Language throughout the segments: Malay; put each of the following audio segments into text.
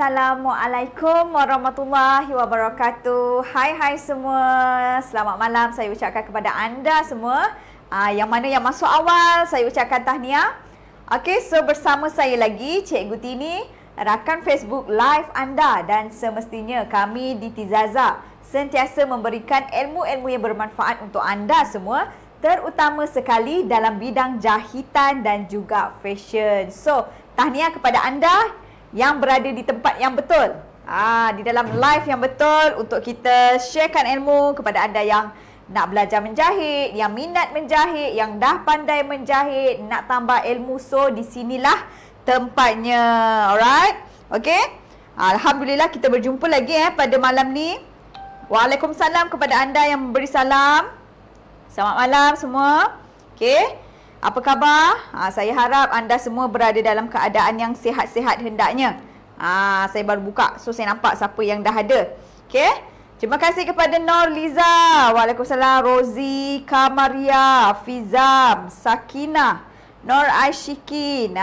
Assalamualaikum warahmatullahi wabarakatuh. Hai semua. Selamat malam saya ucapkan kepada anda semua. Yang mana yang masuk awal saya ucapkan tahniah. Okey, so bersama saya lagi Cikgu Tini, rakan Facebook live anda, dan semestinya kami di Tizaza sentiasa memberikan ilmu-ilmu yang bermanfaat untuk anda semua, terutama sekali dalam bidang jahitan dan juga fashion. So, tahniah kepada anda yang berada di tempat yang betul, di dalam live yang betul, untuk kita sharekan ilmu kepada anda yang nak belajar menjahit, yang minat menjahit, yang dah pandai menjahit, nak tambah ilmu. So di sinilah tempatnya. Alright, okay. Alhamdulillah kita berjumpa lagi pada malam ni. Waalaikumsalam kepada anda yang memberi salam. Selamat malam semua. Okay, apa khabar? Saya harap anda semua berada dalam keadaan yang sihat-sihat hendaknya. Saya baru buka, so saya nampak siapa yang dah ada. Okay, terima kasih kepada Nur Liza. Waalaikumsalam. Rozi, Kamaria, Fizam, Sakina, Nur Aishikin,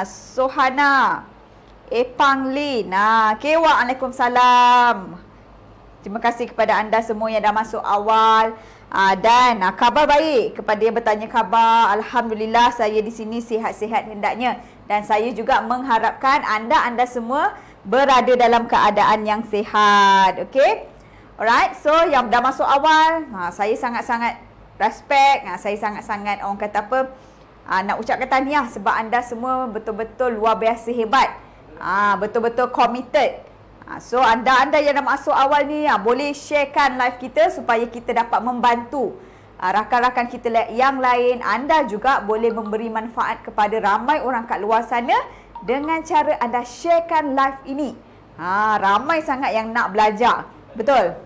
Sohana, Epang Lin. Okay, waalaikumsalam. Terima kasih kepada anda semua yang dah masuk awal. Dan khabar baik kepada yang bertanya khabar. Alhamdulillah saya di sini sihat-sihat hendaknya, dan saya juga mengharapkan anda semua berada dalam keadaan yang sihat. Okey. Alright, so yang dah masuk awal, saya sangat-sangat respect, saya sangat-sangat orang kata apa, nak ucapkan tahniah sebab anda semua betul-betul luar biasa hebat. Betul-betul committed. So anda yang dah masuk awal ni, boleh sharekan live kita supaya kita dapat membantu rakan-rakan kita yang lain. Anda juga boleh memberi manfaat kepada ramai orang kat luar sana dengan cara anda sharekan live ini. Ramai sangat yang nak belajar. Betul?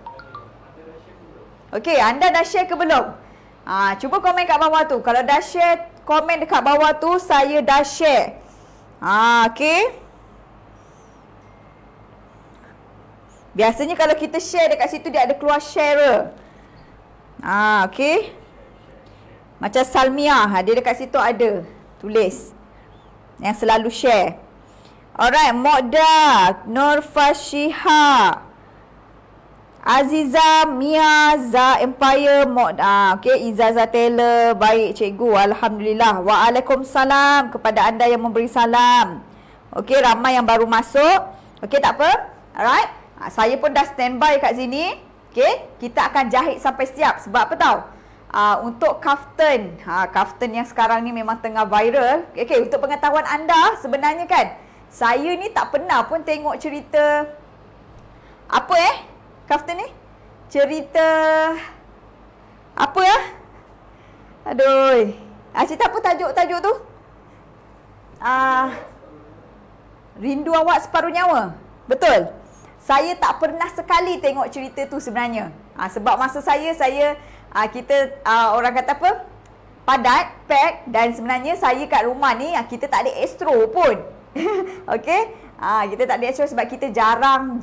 Okey, anda dah share ke belum? Cuba komen kat bawah tu. Kalau dah share, komen dekat bawah tu, saya dah share. Okey. Biasanya kalau kita share dekat situ, dia ada keluar share. Okey. Macam Salmiah, dia dekat situ ada tulis yang selalu share. Alright, Mokda, Nur Fashiha, Aziza, Mia, Za Empire, Mokda. Okey, Izaza Taylor. Baik cikgu, alhamdulillah. Waalaikumsalam kepada anda yang memberi salam. Okey, ramai yang baru masuk. Okey, tak apa. Alright. Saya pun dah standby kat sini. Okay, kita akan jahit sampai siap. Sebab apa tahu? Untuk kaftan. Kaftan yang sekarang ni memang tengah viral. Okay, untuk pengetahuan anda, sebenarnya kan, saya ni tak pernah pun tengok cerita apa kaftan ni? Cerita apa aduh. Cerita apa tajuk tu? Rindu Awak Separuh Nyawa. Betul? Saya tak pernah sekali tengok cerita tu sebenarnya. Sebab masa kita orang kata apa, padat, pack, dan sebenarnya saya kat rumah ni kita tak ada Astro pun. Okey, kita tak ada Astro sebab kita jarang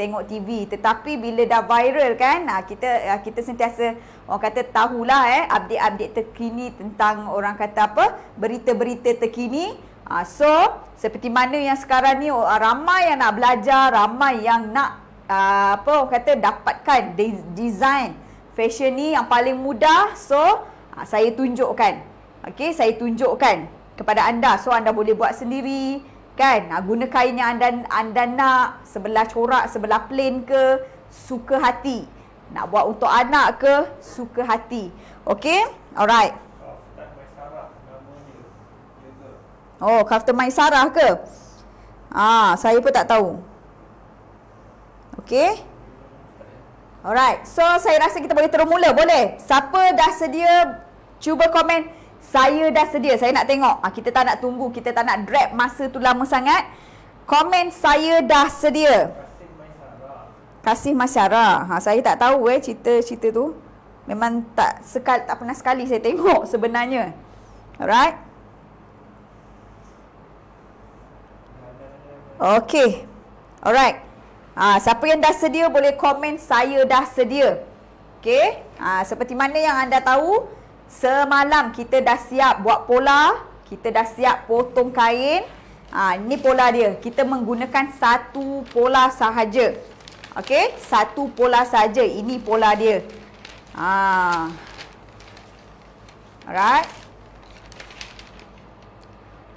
tengok TV. Tetapi bila dah viral kan, kita sentiasa orang kata tahulah update-update terkini tentang orang kata apa, berita-berita terkini. So seperti mana yang sekarang ni, ramai yang nak belajar, ramai yang nak orang kata dapatkan design fashion ni yang paling mudah. So saya tunjukkan. Okey, saya tunjukkan kepada anda. So anda boleh buat sendiri kan. Guna kain yang anda nak, sebelah corak, sebelah plain ke, suka hati. Nak buat untuk anak ke, suka hati. Okey, alright. Oh, Kaftan Maisarah ke? Saya pun tak tahu. Okey. Alright. So, saya rasa kita boleh terus mula. Boleh? Siapa dah sedia? Cuba komen. Saya dah sedia. Saya nak tengok. Kita tak nak tunggu. Kita tak nak drag masa tu lama sangat. Komen saya dah sedia. Kasih Masyarah. Saya tak tahu cerita-cerita tu. Memang tak pernah sekali saya tengok sebenarnya. Alright. Okey. Alright. Siapa yang dah sedia boleh komen saya dah sedia. Okey. Seperti mana yang anda tahu, semalam kita dah siap buat pola, kita dah siap potong kain, Ini pola dia. Kita menggunakan satu pola sahaja. Okey, satu pola saja. Ini pola dia. Alright.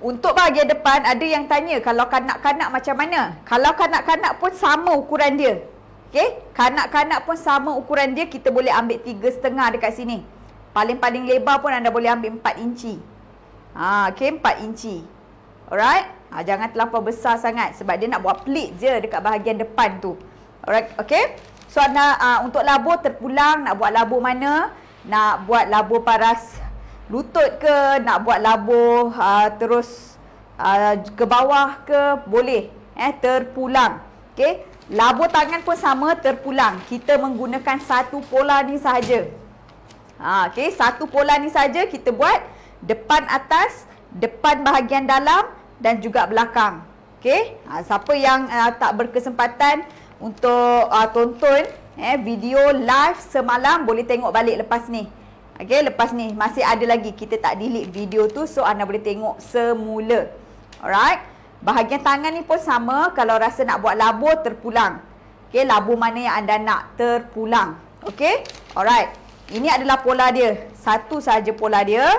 Untuk bahagian depan, ada yang tanya kalau kanak-kanak macam mana? Kalau kanak-kanak pun sama ukuran dia. Okey, kanak-kanak pun sama ukuran dia, kita boleh ambil 3,5 dekat sini. Paling-paling lebar pun anda boleh ambil 4 inci. Okey, 4 inci. Alright. Jangan terlampau besar sangat sebab dia nak buat pleat je dekat bahagian depan tu. Alright, okey. So anda untuk labur terpulang, nak buat labur mana? Nak buat labur paras lutut ke, nak buat labur terus ke bawah ke, boleh terpulang. Okey, labur tangan pun sama, terpulang. Kita menggunakan satu pola ni sahaja. Okey, satu pola ni saja kita buat depan atas, depan bahagian dalam dan juga belakang. Okey, siapa yang tak berkesempatan untuk tonton video live semalam, boleh tengok balik lepas ni. Okey, lepas ni masih ada lagi, kita tak delete video tu, so anda boleh tengok semula. Alright. Bahagian tangan ni pun sama, kalau rasa nak buat labur terpulang. Okey, labur mana yang anda nak terpulang. Okey. Alright. Ini adalah pola dia. Satu saja pola dia.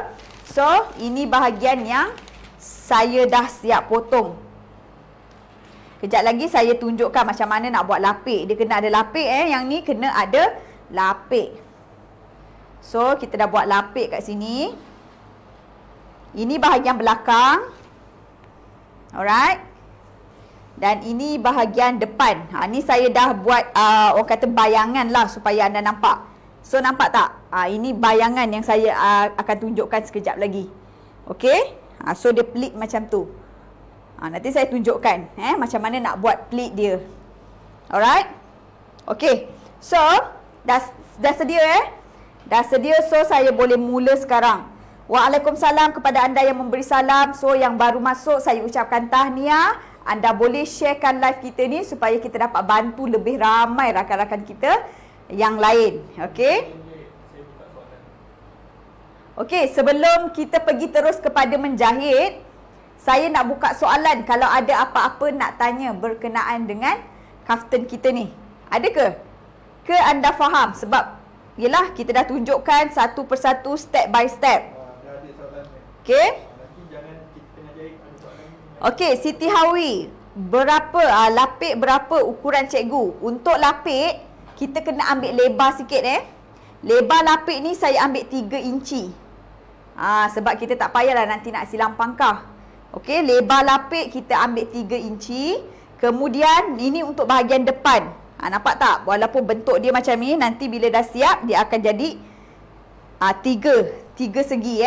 So, ini bahagian yang saya dah siap potong. Kejap lagi saya tunjukkan macam mana nak buat lapik. Dia kena ada lapik yang ni kena ada lapik. So, kita dah buat lapik kat sini. Ini bahagian belakang. Alright. Dan ini bahagian depan. Ni saya dah buat orang kata bayangan lah supaya anda nampak. So, nampak tak? Ini bayangan yang saya akan tunjukkan sekejap lagi. Okey. So, dia pleat macam tu. Nanti saya tunjukkan macam mana nak buat pleat dia. Alright. Okey. So, dah sedia Dah sedia, so saya boleh mula sekarang. Waalaikumsalam kepada anda yang memberi salam. So yang baru masuk, saya ucapkan tahniah. Anda boleh sharekan live kita ni supaya kita dapat bantu lebih ramai rakan-rakan kita yang lain. Okey? Okey, sebelum kita pergi terus kepada menjahit, saya nak buka soalan kalau ada apa-apa nak tanya berkenaan dengan kaftan kita ni. Ada ke? Ke anda faham? Sebab yelah, kita dah tunjukkan satu persatu, step by step. Okey. Okey, Siti Hawi, berapa lapik berapa ukuran cikgu? Untuk lapik, kita kena ambil lebar sikit Lebar lapik ni saya ambil 3 inci. Sebab kita tak payahlah nanti nak silang pangkah. Okey, lebar lapik kita ambil 3 inci. Kemudian ini untuk bahagian depan. Nampak tak? Walaupun bentuk dia macam ni, nanti bila dah siap, dia akan jadi 3 segi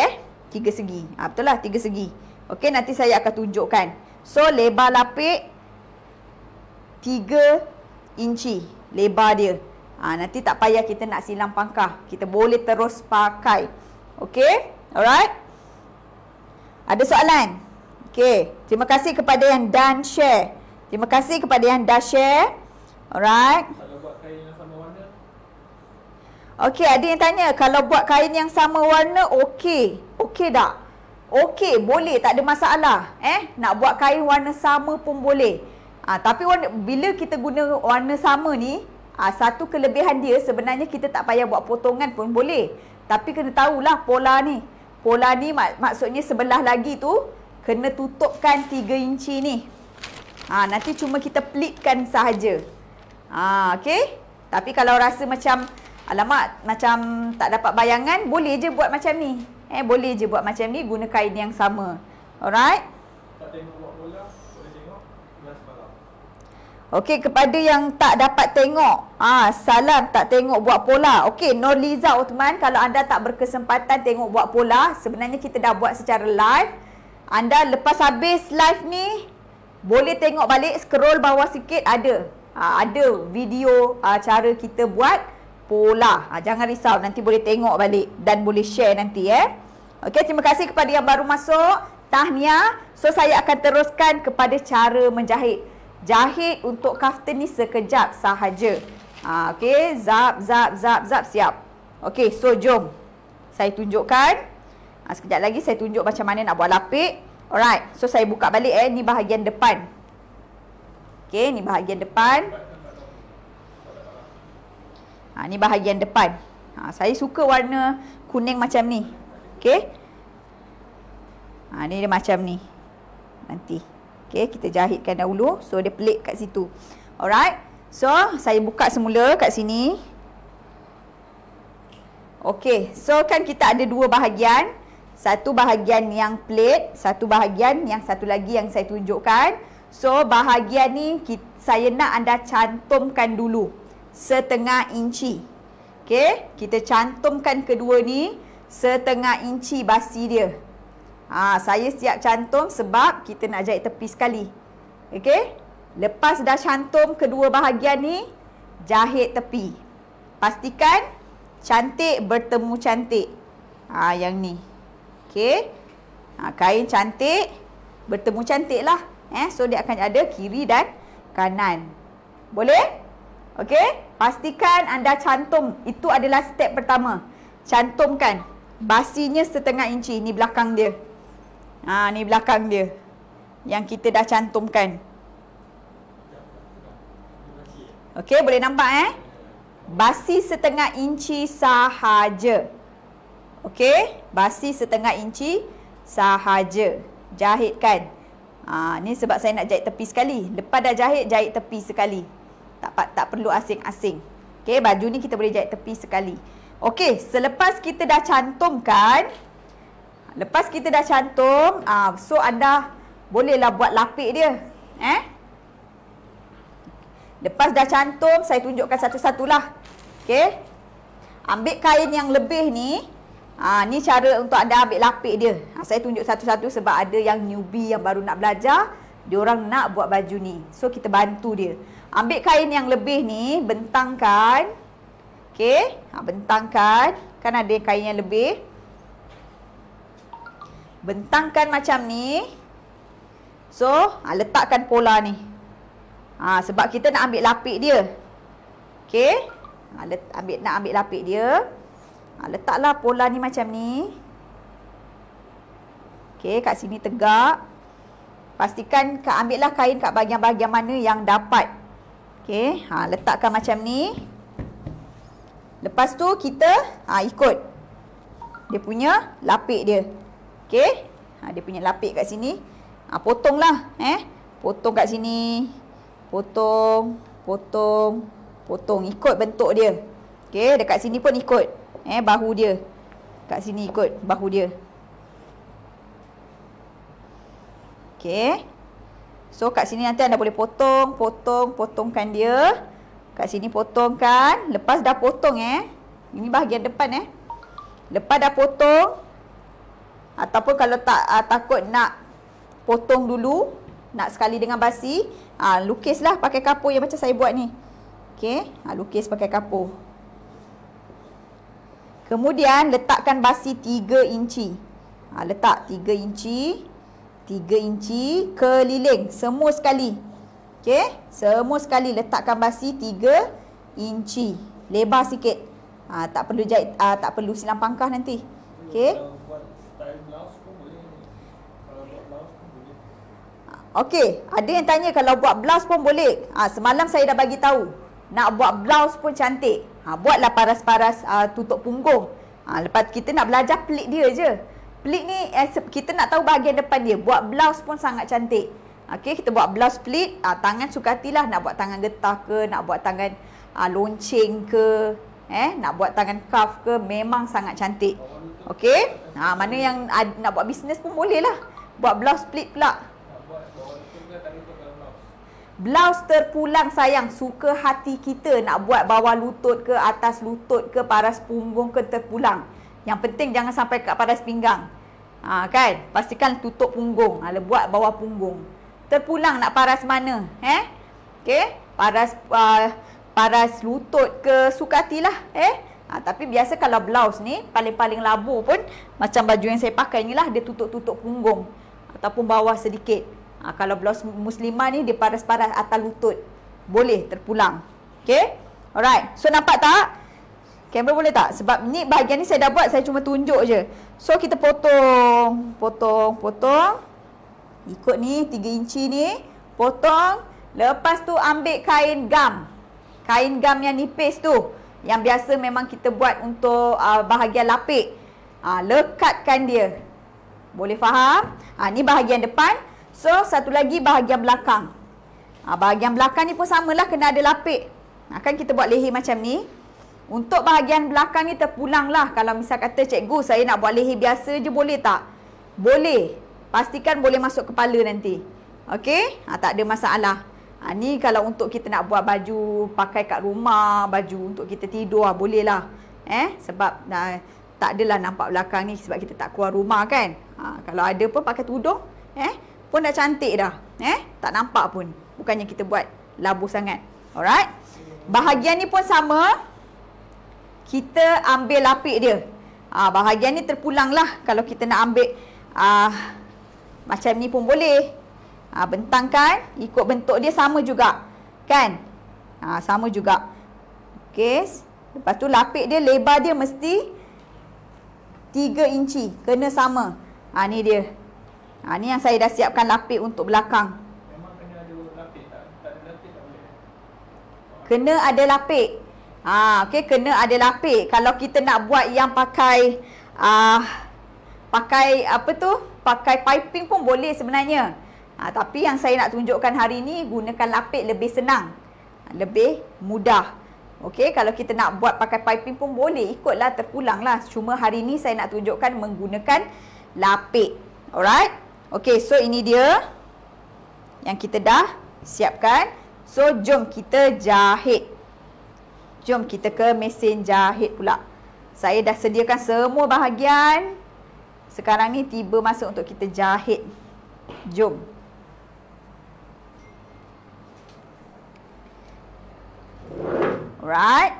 3 segi. Betul lah, 3 segi. Okey, nanti saya akan tunjukkan. So, lebar lapik 3 inci lebar dia. Nanti tak payah kita nak silang pangkah. Kita boleh terus pakai. Okey? Alright? Ada soalan? Okey. Terima kasih kepada yang dah share. Terima kasih kepada yang dah share. Alright. Kalau buat kain yang sama warna? Okey, ada yang tanya kalau buat kain yang sama warna okey. Okey tak? Okey, boleh, tak ada masalah. Nak buat kain warna sama pun boleh. Tapi bila kita guna warna sama ni, satu kelebihan dia sebenarnya kita tak payah buat potongan pun boleh. Tapi kena tahulah pola ni. Pola ni maksudnya sebelah lagi tu kena tutupkan 3 inci ni. Nanti cuma kita pleatkan sahaja. Okey. Tapi kalau rasa macam alamak, macam tak dapat bayangan, boleh je buat macam ni. Boleh je buat macam ni, guna kain yang sama. Alright. Tak tengok buat bola, boleh tengok kelas malam. Okey, kepada yang tak dapat tengok, salam tak tengok buat pola. Okey, Nurliza Uthman, kalau anda tak berkesempatan tengok buat pola, sebenarnya kita dah buat secara live. Anda lepas habis live ni, boleh tengok balik, scroll bawah sikit ada. Ada video cara kita buat pola. Jangan risau, nanti boleh tengok balik dan boleh share nanti Okey, terima kasih kepada yang baru masuk. Tahniah. So saya akan teruskan kepada cara menjahit. Jahit untuk kaftan ni sekejap sahaja. Okey, zap siap. Okey, so jom saya tunjukkan. Sekejap lagi saya tunjuk macam mana nak buat lapik. Alright, so saya buka balik ni bahagian depan. Okey, ni bahagian depan. Ni bahagian depan. Saya suka warna kuning macam ni. Okey. Ni dia macam ni. Nanti. Okey, kita jahitkan dahulu. So, dia pelik kat situ. Alright. So, saya buka semula kat sini. Okey, so kan kita ada dua bahagian. Satu bahagian yang plate, satu bahagian yang satu lagi yang saya tunjukkan. So, bahagian ni saya nak anda cantumkan dulu. 1/2 inci. Okey, kita cantumkan kedua ni 1/2 inci basi dia. Saya siap cantum sebab kita nak jahit tepi sekali. Okey, lepas dah cantum kedua bahagian ni, jahit tepi. Pastikan cantik bertemu cantik. Yang ni. Okey. Kain cantik bertemu cantik lah. So dia akan ada kiri dan kanan. Boleh? Okey. Pastikan anda cantum. Itu adalah step pertama. Cantumkan. Basinya 1/2 inci. Ni belakang dia. Ni belakang dia. Yang kita dah cantumkan. Okey, boleh nampak Basi 1/2 inci sahaja. Okey, basi 1/2 inci sahaja. Jahitkan. Ni sebab saya nak jahit tepi sekali. Lepas dah jahit, jahit tepi sekali. Tak perlu asing-asing. Okey, baju ni kita boleh jahit tepi sekali. Okey, selepas kita dah cantumkan, so anda bolehlah buat lapik dia. Lepas dah cantum, saya tunjukkan satu-satulah. Okey. Ambil kain yang lebih ni. Ni cara untuk anda ambil lapik dia. Saya tunjuk satu-satu sebab ada yang newbie yang baru nak belajar. Diorang nak buat baju ni. So, kita bantu dia. Ambil kain yang lebih ni, bentangkan. Okey. Bentangkan. Kan ada kain yang lebih. Bentangkan macam ni. So, letakkan pola ni. Sebab kita nak ambil lapik dia. Okey. Nak ambil lapik dia. Letaklah pola ni macam ni. Okey, kat sini tegak. Pastikan ambillah kain kat bahagian-bahagian mana yang dapat. Okey, letakkan macam ni. Lepas tu kita ikut dia punya lapik dia. Okey. Dia punya lapik kat sini. Potonglah, potong kat sini. Potong. Ikut bentuk dia. Okey, dekat sini pun ikut. Bahu dia. Kat sini ikut bahu dia. Okey. So, kat sini nanti anda boleh potongkan dia. Kat sini potongkan. Lepas dah potong ini bahagian depan Lepas dah potong, ataupun kalau takut nak potong dulu, nak sekali dengan basi, lukislah pakai kapur yang macam saya buat ni. Okey, lukis pakai kapur. Kemudian letakkan basi 3 inci. Letak 3 inci. 3 inci keliling semua sekali. Okey, semua sekali letakkan basi 3 inci. Lebar sikit. Tak perlu jahit, tak perlu silang pangkah nanti. Okey. Okey, ada yang tanya kalau buat blouse pun boleh. Semalam saya dah bagi tahu. Nak buat blouse pun cantik. Buatlah paras-paras tutup punggung. Lepas kita nak belajar pelik dia je. Pelik ni kita nak tahu bahagian depan dia. Buat blouse pun sangat cantik. Okey, kita buat blouse pelik. Tangan suka hatilah nak buat tangan getah ke, nak buat tangan lonceng ke, nak buat tangan cuff ke, memang sangat cantik. Okey. Mana yang nak buat bisnes pun boleh lah. Buat blouse pelik pula. Blouse terpulang sayang, suka hati kita nak buat bawah lutut ke, atas lutut ke, paras punggung ke terpulang. Yang penting jangan sampai kat paras pinggang. Kan? Pastikan tutup punggung. Buat bawah punggung. Terpulang nak paras mana? Okey? Paras lutut ke, suka hatilah. Tapi biasa kalau blouse ni paling-paling labu pun macam baju yang saya pakai ni lah, dia tutup-tutup punggung ataupun bawah sedikit. Kalau blouse muslimah ni dia paras-paras atas lutut. Boleh terpulang. Okey? Alright. So nampak tak? Kamera boleh tak? Sebab ni bahagian ni saya dah buat, saya cuma tunjuk je. So kita potong. Ikut ni 3 inci ni, potong. Lepas tu ambil kain gam. Kain gam yang nipis tu, yang biasa memang kita buat untuk bahagian lapik. Lekatkan dia. Boleh faham? Ni bahagian depan. So, satu lagi bahagian belakang. Bahagian belakang ni pun samalah, kena ada lapik. Kan kita buat leher macam ni. Untuk bahagian belakang ni terpulang lah. Kalau misal kata cikgu, saya nak buat leher biasa je, boleh tak? Boleh. Pastikan boleh masuk kepala nanti. Okey? Tak ada masalah. Ni kalau untuk kita nak buat baju pakai kat rumah, baju untuk kita tidur, boleh lah. Sebab tak adalah nampak belakang ni sebab kita tak keluar rumah kan. Kalau ada pun pakai tudung, pun dah cantik dah. Tak nampak pun. Bukannya kita buat labu sangat. Alright? Bahagian ni pun sama. Kita ambil lapik dia. Bahagian ni terpulang lah. Kalau kita nak ambil macam ni pun boleh. Bentangkan, ikut bentuk dia sama juga. Kan? Sama juga. Okey. Lepas tu lapik dia, lebar dia mesti 3 inci. Kena sama. Ni dia. Ni yang saya dah siapkan lapik untuk belakang. Memang kena ada lapik, tak ada lapik tak boleh. Kena ada lapik. Okey, kena ada lapik. Kalau kita nak buat yang pakai pakai apa tu? Pakai piping pun boleh sebenarnya. Tapi yang saya nak tunjukkan hari ni, gunakan lapik lebih senang. Lebih mudah. Okey, kalau kita nak buat pakai piping pun boleh. Ikutlah, terpulanglah. Cuma hari ni saya nak tunjukkan menggunakan lapik. Alright? Okey, so ini dia yang kita dah siapkan. So, jom kita jahit. Jom kita ke mesin jahit pula. Saya dah sediakan semua bahagian. Sekarang ni tiba masa untuk kita jahit. Jom. Alright.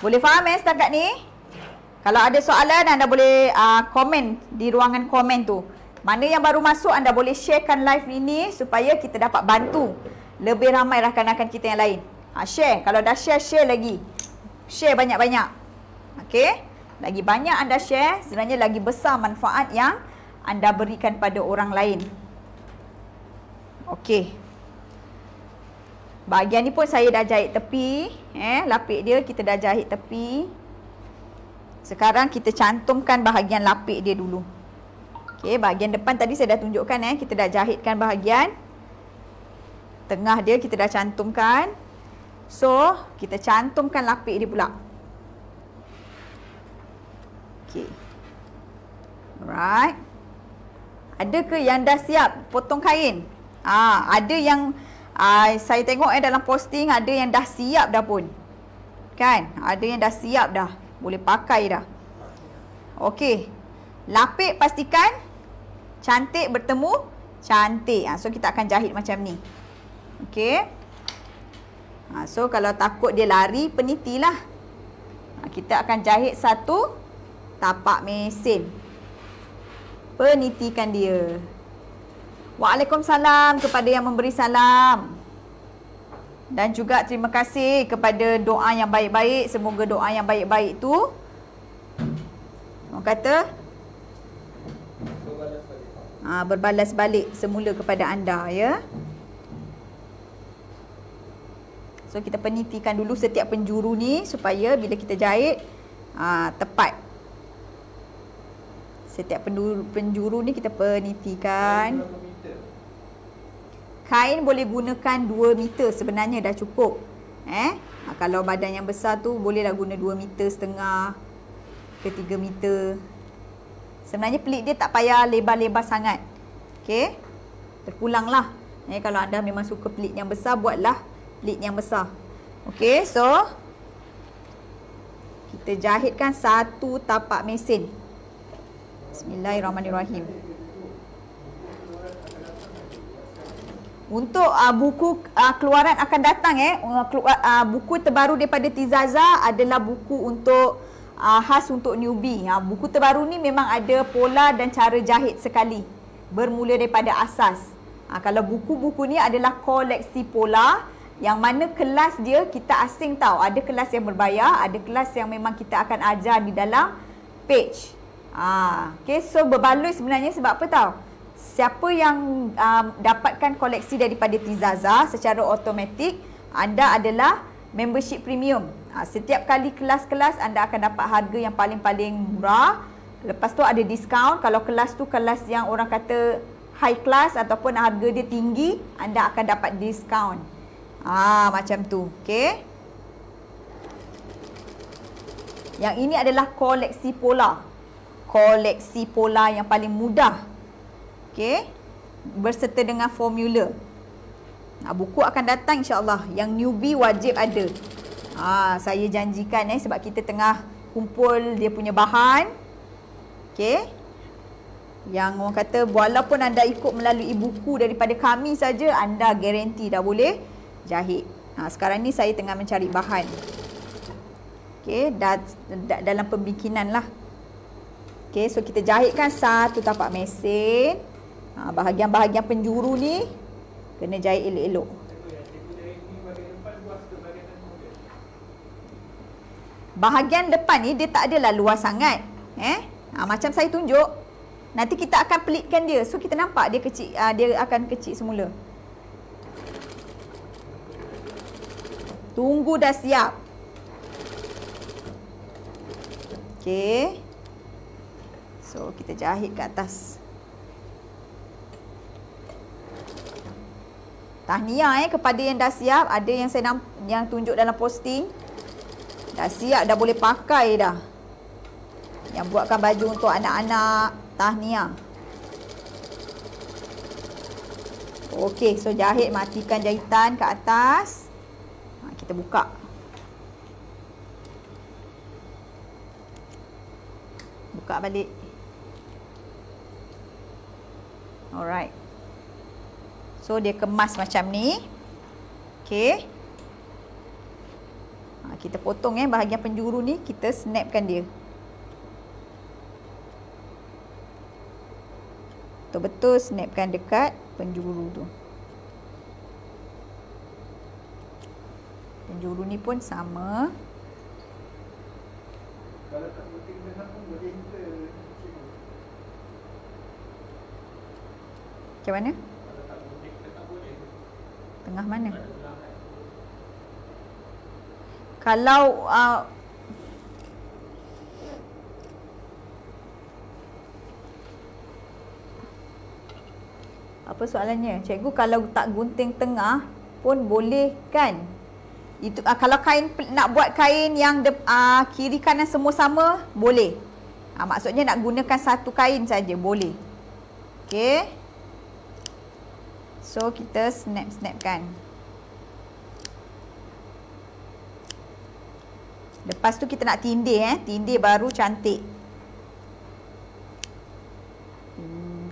Boleh faham setakat ni? Kalau ada soalan, anda boleh komen di ruangan komen tu. Mana yang baru masuk, anda boleh sharekan live ini supaya kita dapat bantu lebih ramai rakan-rakan kita yang lain. Share. Kalau dah share, share lagi. Share banyak-banyak. Okey? Lagi banyak anda share, sebenarnya lagi besar manfaat yang anda berikan pada orang lain. Okey. Bahagian ni pun saya dah jahit tepi. Lapik dia kita dah jahit tepi. Sekarang kita cantumkan bahagian lapik dia dulu. Okey, bahagian depan tadi saya dah tunjukkan. Kita dah jahitkan bahagian tengah dia, kita dah cantumkan. So, kita cantumkan lapik dia pula. Okey. Alright. Ada ke yang dah siap potong kain? Ada yang saya tengok dalam posting, ada yang dah siap dah pun. Kan? Ada yang dah siap dah. Boleh pakai dah. Okey. Lapik pastikan cantik bertemu cantik. So, kita akan jahit macam ni. Okey. So, kalau takut dia lari, penitilah. Kita akan jahit satu tapak mesin. Penitikan dia. Waalaikumsalam kepada yang memberi salam. Dan juga terima kasih kepada doa yang baik-baik. Semoga doa yang baik-baik tu, orang kata, berbalas balik semula kepada anda, ya. So, kita penitikan dulu setiap penjuru ni supaya bila kita jahit, tepat. Setiap penjuru ni kita penitikan. Kain boleh gunakan 2 meter sebenarnya dah cukup. Kalau badan yang besar tu bolehlah guna 2,5 meter ke 3 meter. Sebenarnya pelik dia tak payah lebar-lebar sangat. Okey. Terpulanglah. Kalau anda memang suka pelik yang besar, buatlah pelik yang besar. Okey, so kita jahitkan satu tapak mesin. Bismillahirrahmanirrahim. Untuk buku keluaran akan datang, buku terbaru daripada Tizaza adalah buku untuk khas untuk newbie. Buku terbaru ni memang ada pola dan cara jahit sekali, bermula daripada asas. Kalau buku-buku ni adalah koleksi pola, yang mana kelas dia kita asing tahu. Ada kelas yang berbayar, ada kelas yang memang kita akan ajar di dalam page. Okay, so berbaloi sebenarnya sebab apa tahu? Siapa yang dapatkan koleksi daripada Tizaza secara automatik, anda adalah membership premium. Setiap kali kelas-kelas anda akan dapat harga yang paling-paling murah. Lepas tu ada diskaun. Kalau kelas tu kelas yang orang kata high class ataupun harga dia tinggi, anda akan dapat diskaun. Macam tu. Okay. Yang ini adalah koleksi pola. Koleksi pola yang paling mudah. Okay. Berserta dengan formula. Buku akan datang insyaAllah. Yang newbie wajib ada. Saya janjikan sebab kita tengah kumpul dia punya bahan. Okay. Yang orang kata walaupun anda ikut melalui buku daripada kami saja, anda garanti dah boleh jahit. Sekarang ni saya tengah mencari bahan. Okay. Dalam pembikinan lah. Okay. So kita jahitkan satu tapak mesin. Bahagian-bahagian penjuru ni kena jahit elok-elok. Bahagian depan ni dia tak adalah luas sangat. Macam saya tunjuk. Nanti kita akan pelitkan dia. So kita nampak dia kecil, dia akan kecil semula. Tunggu dah siap. Okey. So kita jahit ke atas. Tahniah kepada yang dah siap. Ada yang saya yang tunjuk dalam posting. Dah siap, dah boleh pakai dah. Yang buatkan baju untuk anak-anak. Tahniah. Okey, so jahit, matikan jahitan ke atas. Kita buka. Buka balik. Alright. So dia kemas macam ni. Okey. Kita potong bahagian penjuru ni, kita snapkan dia. Betul-betul snapkan dekat penjuru tu. Penjuru ni pun sama. Kalau tak penting tengah pun boleh ke? Macam mana? Kalau tak penting tak boleh. Tengah mana? Kalau apa soalannya? Cikgu, kalau tak gunting tengah pun boleh kan? Itu kalau kain nak buat kain yang kiri kanan semua sama, boleh. Maksudnya nak gunakan satu kain saja, boleh. Okey. So kita snapkan. Lepas tu kita nak tindih tindih baru cantik.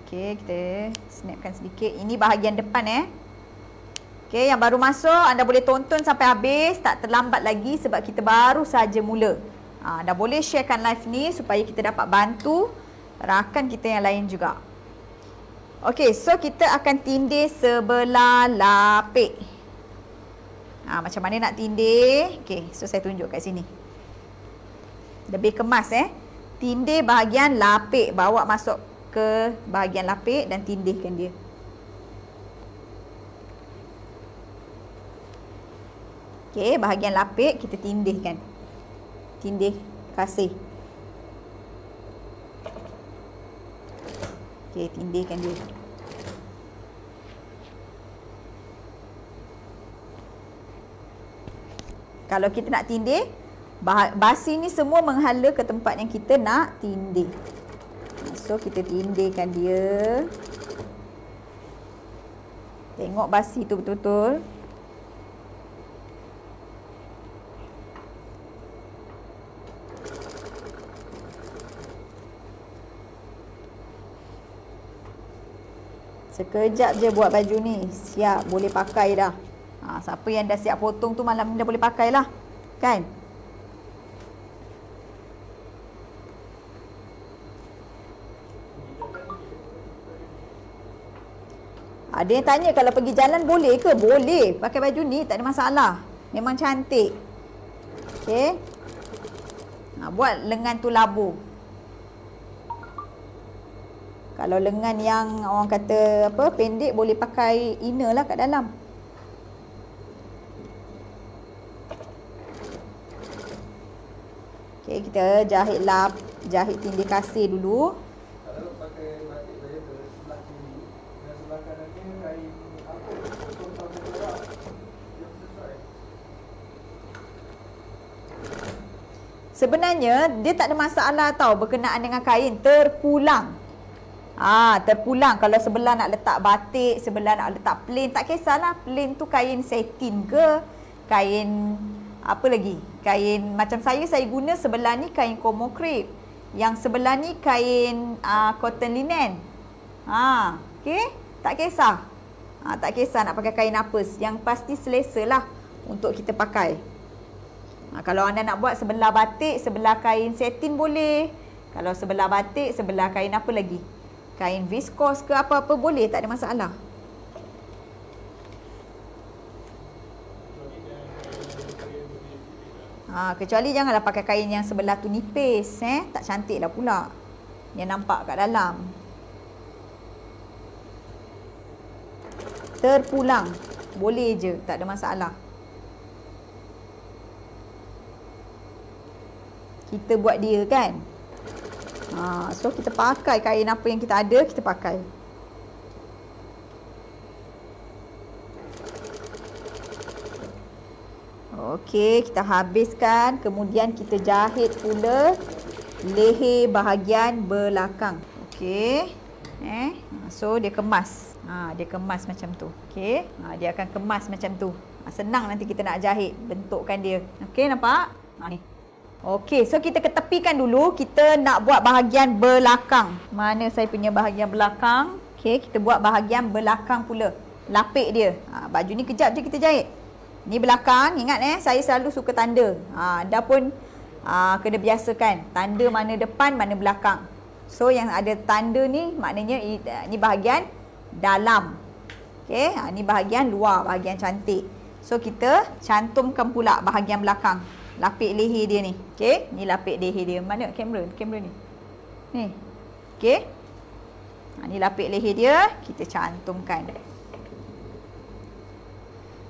Okey, kita snapkan sedikit. Ini bahagian depan Okey, yang baru masuk anda boleh tonton sampai habis, tak terlambat lagi sebab kita baru saja mula. Dah boleh sharekan live ni supaya kita dapat bantu rakan kita yang lain juga. Okey, so kita akan tindih sebelah lapik. Macam mana nak tindih? Okey, so saya tunjuk kat sini. Lebih kemas Tindih bahagian lapik, bawa masuk ke bahagian lapik dan tindihkan dia. Okey, bahagian lapik kita tindihkan. Tindih kasih. Okey, tindihkan dia. Kalau kita nak tindih, basi ni semua menghala ke tempat yang kita nak tindih. So kita tindihkan dia. Tengok basi tu betul-betul. Sekejap je buat baju ni. Siap, boleh pakai dah. Siapa yang dah siap potong tu malam ni dah boleh pakai lah. Kan? Ada yang tanya kalau pergi jalan boleh ke? Boleh. Pakai baju ni tak ada masalah. Memang cantik. Okey. Buat lengan tu labu. Kalau lengan yang orang kata apa pendek boleh pakai inner lah kat dalam. Okey, kita jahit tindih kasih dulu. Kalau pakai batik saya tu sebelah kiri dan sebelah kanan ni kain apa? Potong sampai berak. Yang sesuai. Sebenarnya dia tak ada masalah tau berkenaan dengan kain terpulang. Terpulang kalau sebelah nak letak batik, sebelah nak letak plain, tak kisahlah. Plain tu kain satin ke, kain apa lagi? Kain macam saya guna sebelah ni kain Como crepe. Yang sebelah ni kain cotton linen. Okey, tak kisah. Tak kisah nak pakai kain apa, yang pasti selesa lah untuk kita pakai. Kalau anda nak buat sebelah batik, sebelah kain satin boleh. Kalau sebelah batik, sebelah kain apa lagi? Kain viskos ke apa-apa boleh, tak ada masalah. Kecuali janganlah pakai kain yang sebelah tu nipis, tak cantik lah pula. Yang nampak kat dalam. Terpulang. Boleh je, tak ada masalah. Kita buat dia kan. So kita pakai kain apa yang kita ada, kita pakai. Okey, kita habiskan. Kemudian kita jahit pula leher bahagian belakang. Okey. So dia kemas. Dia kemas macam tu. Okey. Dia akan kemas macam tu. Senang nanti kita nak jahit bentukkan dia. Okey, nampak? Ni. Okey, so kita ketepikan dulu. Kita nak buat bahagian belakang. Mana saya punya bahagian belakang? Okey, kita buat bahagian belakang pula. Lapik dia. Baju ni kejap je kita jahit. Ni belakang, ingat saya selalu suka tanda. Anda pun kena biasakan tanda mana depan, mana belakang. So yang ada tanda ni maknanya ni bahagian dalam. Okey, ni bahagian luar, bahagian cantik. So kita cantumkan pula bahagian belakang. Lapik leher dia ni. Okey, ni lapik leher dia. Mana kamera ni? Ni. Okey. Ni lapik leher dia, kita cantumkan.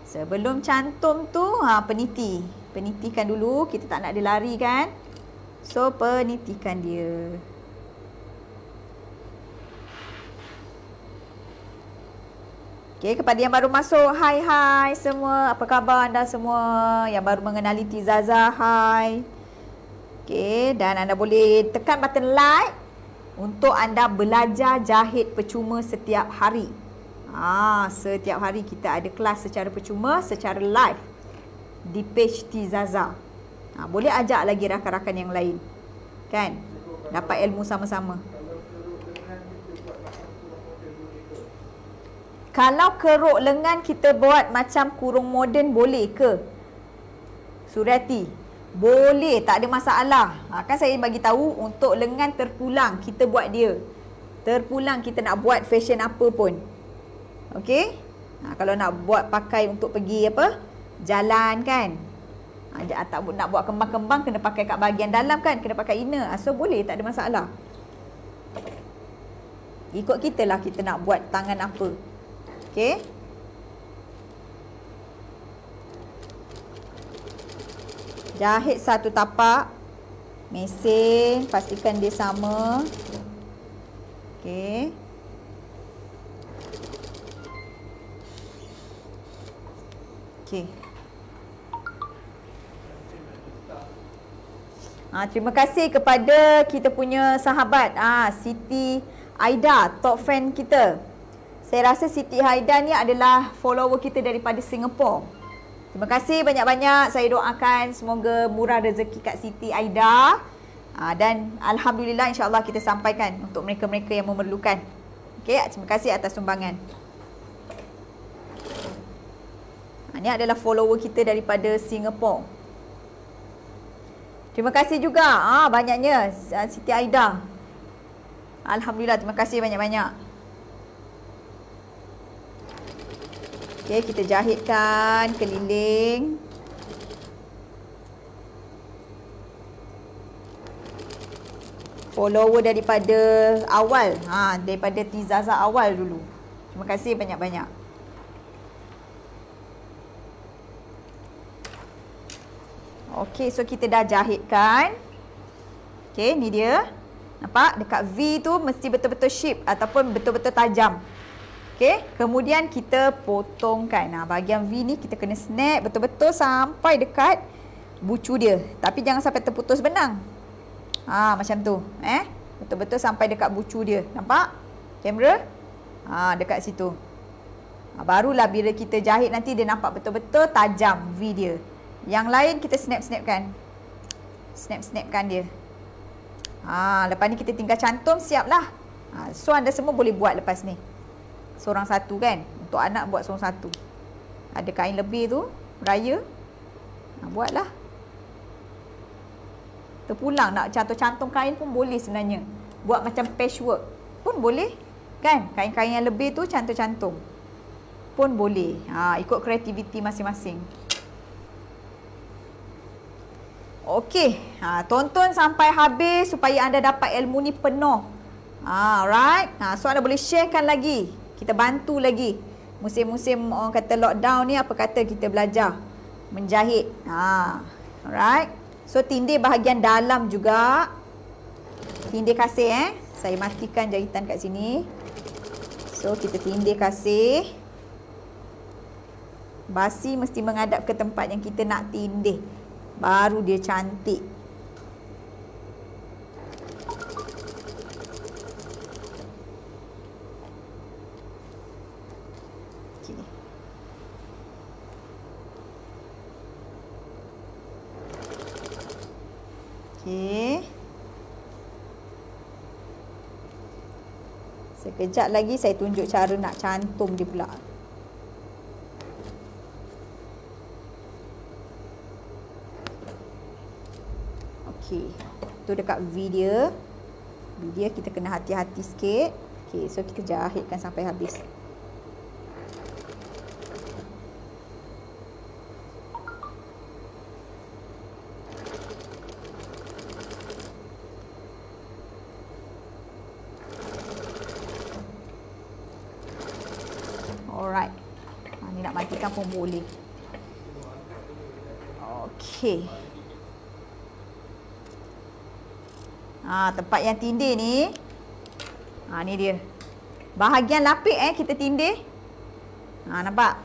Sebelum cantum tu, peniti. Penitikan dulu, kita tak nak dia lari kan. So, penitikan dia. Okey, kepada yang baru masuk, hai semua. Apa khabar anda semua? Yang baru mengenali Tizaza, hai. Okey, dan anda boleh tekan button like untuk anda belajar jahit percuma setiap hari. Setiap hari kita ada kelas secara percuma, secara live di page Tizaza. Boleh ajak lagi rakan-rakan yang lain. Kan? Dapat ilmu sama-sama. Kalau keruk lengan kita buat macam kurung moden boleh ke? Surati, boleh, tak ada masalah. Kan saya bagi tahu untuk lengan terpulang kita buat dia. Terpulang kita nak buat fashion apa pun. Okey? Kalau nak buat pakai untuk pergi apa? Jalan kan? Tak nak buat kembang-kembang kena pakai kat bahagian dalam kan? Kena pakai inner. So boleh, tak ada masalah. Ikut kita lah kita nak buat tangan apa. Okey? Jahit satu tapak. Mesin, pastikan dia sama. Okey. Okey. Terima kasih kepada kita punya sahabat Siti Aida, top fan kita. Saya rasa Siti Aida ni adalah follower kita daripada Singapura. Terima kasih banyak-banyak. Saya doakan semoga murah rezeki kat Siti Aida. Dan alhamdulillah insya-Allah kita sampaikan untuk mereka-mereka yang memerlukan. Okey, terima kasih atas sumbangan. Ini adalah follower kita daripada Singapura. Terima kasih juga banyaknya Siti Aida. Alhamdulillah, terima kasih banyak-banyak. Okey, kita jahitkan keliling. follower daripada awal. Daripada Tizaza awal dulu. Terima kasih banyak-banyak. Okey, so kita dah jahitkan. Okey, ni dia. Nampak? Dekat V tu mesti betul-betul shape ataupun betul-betul tajam. Okey, kemudian kita potongkan. Bahagian V ni kita kena snap betul-betul sampai dekat bucu dia. Tapi jangan sampai terputus benang. Macam tu. Betul-betul sampai dekat bucu dia. Nampak? Kamera? Dekat situ. Barulah bila kita jahit nanti dia nampak betul-betul tajam V dia. Yang lain kita snap-snapkan. Snap-snapkan dia. Lepas ni kita tinggal cantum, siaplah. So anda semua boleh buat lepas ni. Seorang satu kan. Untuk anak buat seorang satu. Ada kain lebih tu, raya. Buatlah. Terpulang nak cantum-cantum kain pun boleh sebenarnya. Buat macam patchwork pun boleh. Kan? Kain-kain yang lebih tu cantum-cantum pun boleh. Ikut kreativiti masing-masing. Okey, tonton sampai habis supaya anda dapat ilmu ni penuh. Alright. So anda boleh sharekan lagi. Kita bantu lagi. Musim-musim orang kata lockdown ni, apa kata kita belajar menjahit. Alright. So tindih bahagian dalam juga. Tindih kasih Saya matikan jahitan kat sini. So kita tindih kasih. Basi mesti menghadap ke tempat yang kita nak tindih. Baru dia cantik. Okay. Okay. Sekejap lagi saya tunjuk cara nak cantum dia pula. Okey, tu dekat V dia. V dia kita kena hati-hati sikit. Okey, so kita jahitkan sampai habis. Alright. Ni nak matikan pun boleh. Okey. Tempat yang tindih ni. Ni dia. Bahagian lapik kita tindih. Nampak?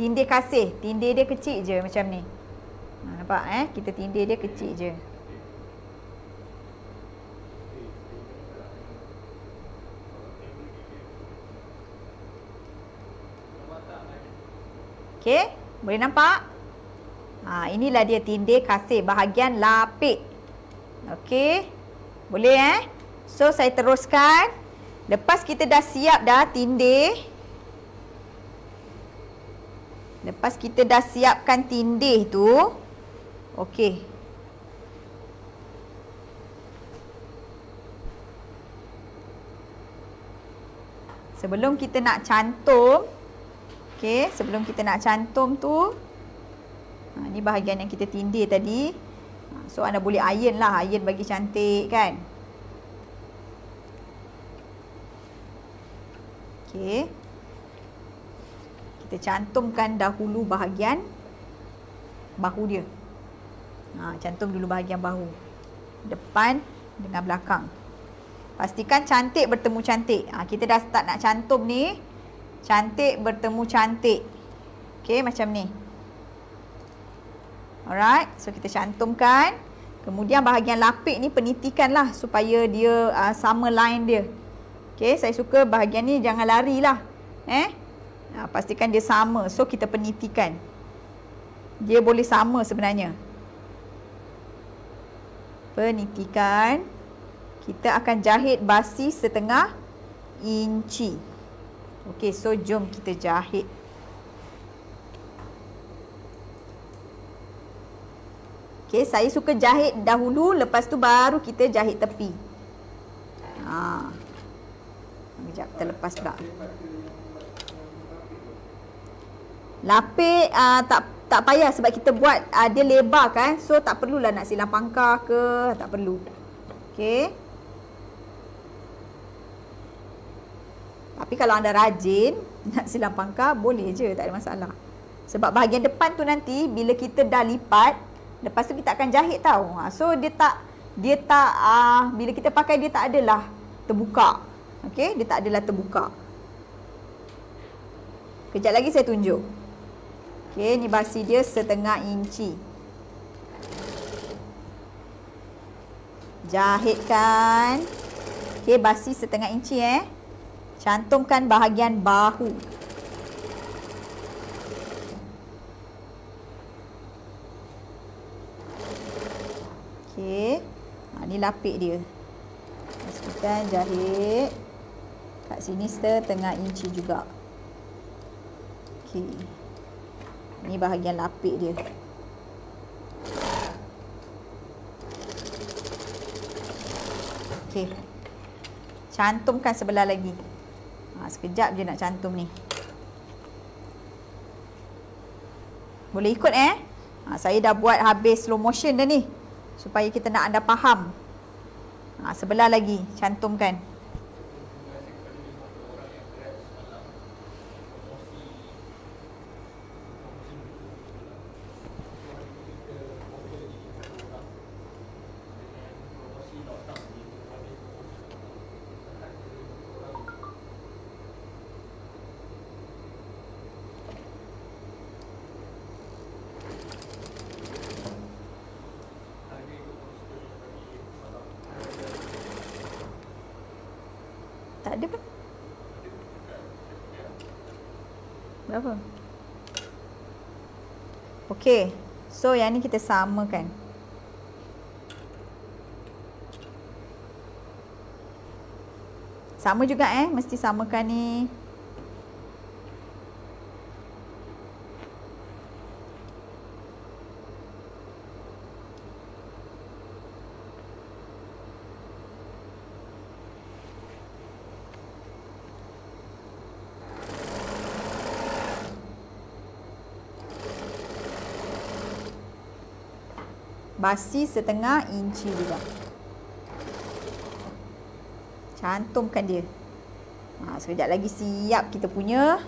Tindih kasih. Tindih dia kecil je macam ni. Nampak kita tindih dia kecil je. Okey, boleh nampak? Inilah dia tindih kasih bahagian lapik. Okey. Boleh So saya teruskan. Lepas kita dah siap dah tindih. Lepas kita dah siapkan tindih tu. Okey. Sebelum kita nak cantum. Okey, sebelum kita nak cantum tu. Ni bahagian yang kita tindih tadi. So anda boleh iron lah. Iron bagi cantik kan. Okey. Kita cantumkan dahulu bahagian bahu dia. Cantum dulu bahagian bahu. Depan dengan belakang. Pastikan cantik bertemu cantik. Kita dah start nak cantum ni. Cantik bertemu cantik. Okey, macam ni. Alright, so kita cantumkan. Kemudian bahagian lapik ni penitikan lah supaya dia sama line dia. Okay, saya suka bahagian ni jangan lari lah. Pastikan dia sama. So kita penitikan. Dia boleh sama sebenarnya. Penitikan. Kita akan jahit basi setengah inci. Okay, so jom kita jahit. Okay, saya suka jahit dahulu, lepas tu baru kita jahit tepi. Sekejap, terlepas pula. Lapik tak payah sebab kita buat dia lebar kan. So tak perlulah nak silang pangkah ke, tak perlu. Okey. Tapi kalau anda rajin nak silang pangkah, boleh je, tak ada masalah. Sebab bahagian depan tu nanti bila kita dah lipat, lepas tu kita akan jahit tau. So dia tak bila kita pakai dia tak adalah terbuka. Okey, dia tak adalah terbuka. Kejap lagi saya tunjuk. Okey, ni basi dia 1/2 inci. Jahitkan. Okey, basi 1/2 inci Cantumkan bahagian bahu. Okey. Ni lapik dia. Pastikan jahit. Kat sini 1/2 inci juga. Okey. Ni bahagian lapik dia. Okey. Cantumkan sebelah lagi. Sekejap je nak cantum ni. Boleh ikut saya dah buat habis slow motion dah ni. Supaya kita nak anda faham. Sebelah lagi cantumkan. Tak ada pun. Berapa? Okey. So yang ni kita samakan. Sama juga mesti samakan ni. Basi 1/2 inci juga. Cantumkan dia. Sekejap lagi siap kita punya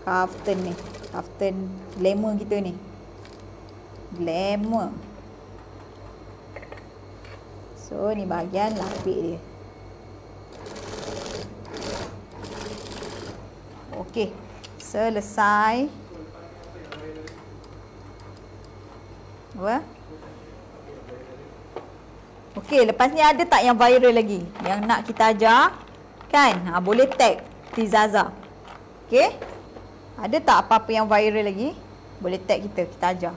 kaftan ni. Kaftan glamour kita ni. Glamour. So ni bahagian lapik dia. Okey. Selesai. Apa? Okey, lepas ni ada tak yang viral lagi? Yang nak kita ajar? Kan? Boleh tag Tizaza. Okey? Ada tak apa-apa yang viral lagi? Boleh tag kita ajar.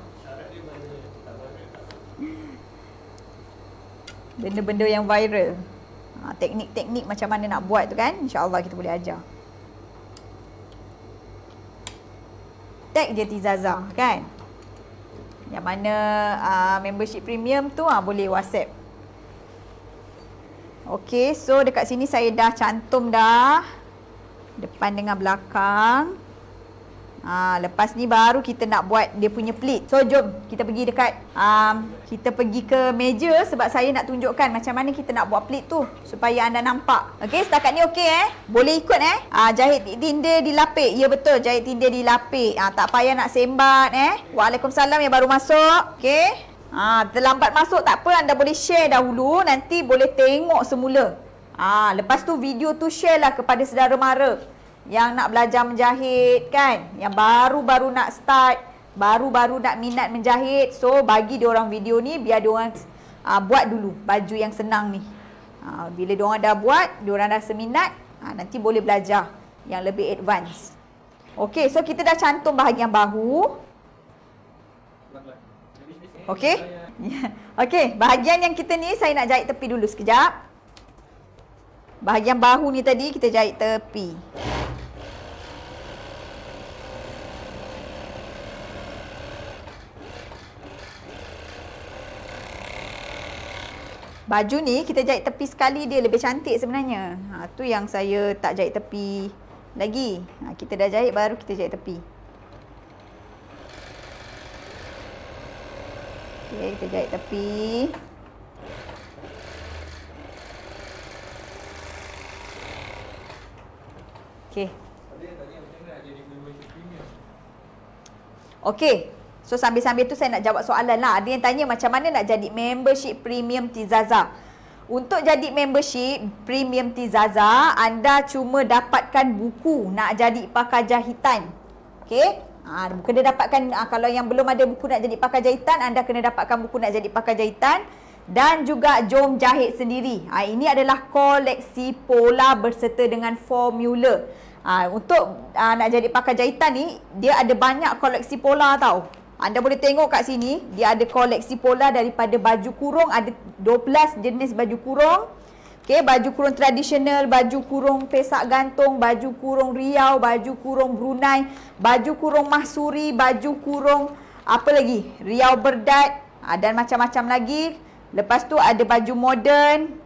Benda-benda yang viral. Teknik-teknik macam mana nak buat tu kan? InsyaAllah kita boleh ajar. Tag je Tizaza, kan? Yang mana membership premium tu boleh WhatsApp. Okey, so dekat sini saya dah cantum dah depan dengan belakang. Lepas ni baru kita nak buat dia punya pleat. So jom kita pergi dekat kita pergi ke meja sebab saya nak tunjukkan macam mana kita nak buat pleat tu supaya anda nampak. Okey, setakat ni okey Boleh ikut jahit tinda dilapik. Ya betul, jahit tinda dilapik. Tak payah nak sembat Waalaikumsalam yang baru masuk. Okey. Terlambat masuk tak apa, anda boleh share dahulu, nanti boleh tengok semula. Lepas tu video tu share lah kepada saudara mara yang nak belajar menjahit kan, yang baru-baru nak start, baru-baru nak minat menjahit. So bagi diorang video ni biar diorang buat dulu baju yang senang ni. Bila diorang dah buat, diorang dah seminat, nanti boleh belajar yang lebih advance. Okey, so kita dah cantum bahagian bahu. Okey. Okey, bahagian yang kita ni saya nak jahit tepi dulu sekejap. Bahagian bahu ni tadi kita jahit tepi. Baju ni kita jahit tepi sekali dia lebih cantik sebenarnya. Tu yang saya tak jahit tepi lagi. Kita dah jahit baru kita jahit tepi. Okey, kita jahit tepi. Okey. Okey. So sambil-sambil tu saya nak jawab soalan lah. Ada yang tanya macam mana nak jadi membership premium Tizaza. Untuk jadi membership premium Tizaza, anda cuma dapatkan buku nak jadi pakar jahitan. Okey. Kena dapatkan, kalau yang belum ada buku nak jadi pakar jahitan, anda kena dapatkan buku nak jadi pakar jahitan. Dan juga jom jahit sendiri. Ini adalah koleksi pola berserta dengan formula. Untuk nak jadi pakar jahitan ni, dia ada banyak koleksi pola tau. Anda boleh tengok kat sini, dia ada koleksi pola daripada baju kurung, ada 12 jenis baju kurung. Okey, baju kurung tradisional, baju kurung pesak gantung, baju kurung Riau, baju kurung Brunei, baju kurung Mahsuri, baju kurung apa lagi? Riau Berdat, dan macam-macam lagi. Lepas tu ada baju moden,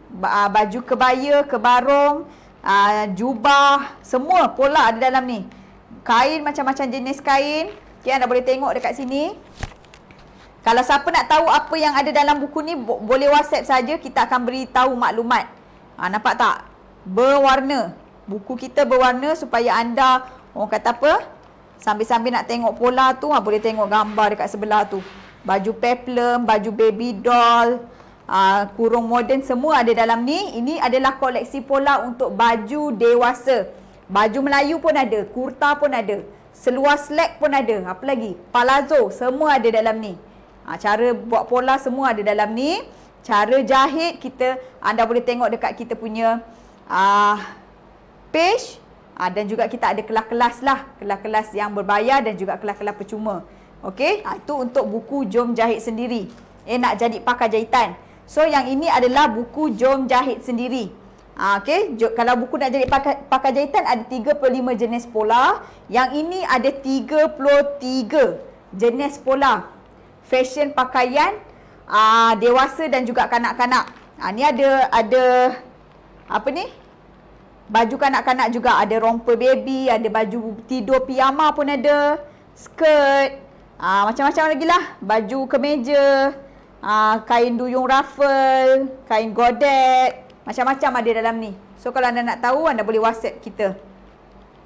baju kebaya, kebarong, jubah, semua pola ada dalam ni. Kain, macam-macam jenis kain. Okay, anda boleh tengok dekat sini. Kalau siapa nak tahu apa yang ada dalam buku ni, boleh WhatsApp saja, kita akan beritahu maklumat. Nampak tak? Berwarna. Buku kita berwarna supaya anda, orang kata apa? Sambil-sambil nak tengok pola tu, boleh tengok gambar dekat sebelah tu. Baju peplum, baju baby doll, kurung moden, semua ada dalam ni. Ini adalah koleksi pola untuk baju dewasa. Baju Melayu pun ada, kurta pun ada, seluar slack pun ada, apa lagi? Palazzo, semua ada dalam ni. Cara buat pola semua ada dalam ni. Cara jahit kita, anda boleh tengok dekat kita punya page. Dan juga kita ada kelas-kelas lah, kelas-kelas yang berbayar dan juga kelas-kelas percuma. Okey, itu untuk buku Jom Jahit Sendiri. Nak jadi pakar jahitan. So yang ini adalah buku Jom Jahit Sendiri. Okey, kalau buku nak jadi pakar jahitan ada 35 jenis pola. Yang ini ada 33 jenis pola. Fashion pakaian dewasa dan juga kanak-kanak. Ni ada apa ni? Baju kanak-kanak juga, ada romper baby, ada baju tidur piyama pun ada, skirt, macam-macam lagi lah. Baju kemeja, kain duyung ruffle, kain godet, macam-macam ada dalam ni. So kalau anda nak tahu, anda boleh WhatsApp kita.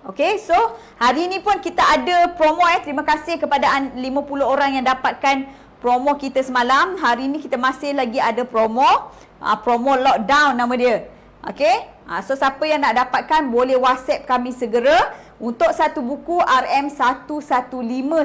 Okay, so hari ni pun kita ada promo. Terima kasih kepada 50 orang yang dapatkan promo kita semalam. Hari ni kita masih lagi ada promo. Promo lockdown nama dia. Okay, so siapa yang nak dapatkan boleh WhatsApp kami segera. Untuk satu buku RM115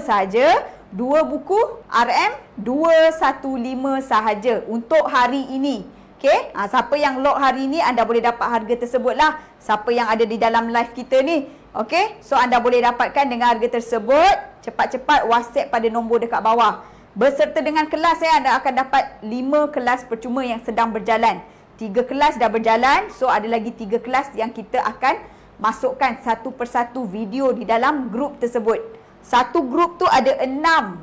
sahaja. Dua buku RM215 sahaja untuk hari ini. Okay, siapa yang lock hari ini, anda boleh dapat harga tersebut lah. Siapa yang ada di dalam live kita ni. Okay, so anda boleh dapatkan dengan harga tersebut. Cepat-cepat WhatsApp pada nombor dekat bawah. Berserta dengan kelas, anda akan dapat 5 kelas percuma yang sedang berjalan. 3 kelas dah berjalan, so ada lagi 3 kelas yang kita akan masukkan satu persatu video di dalam grup tersebut. Satu grup tu ada 6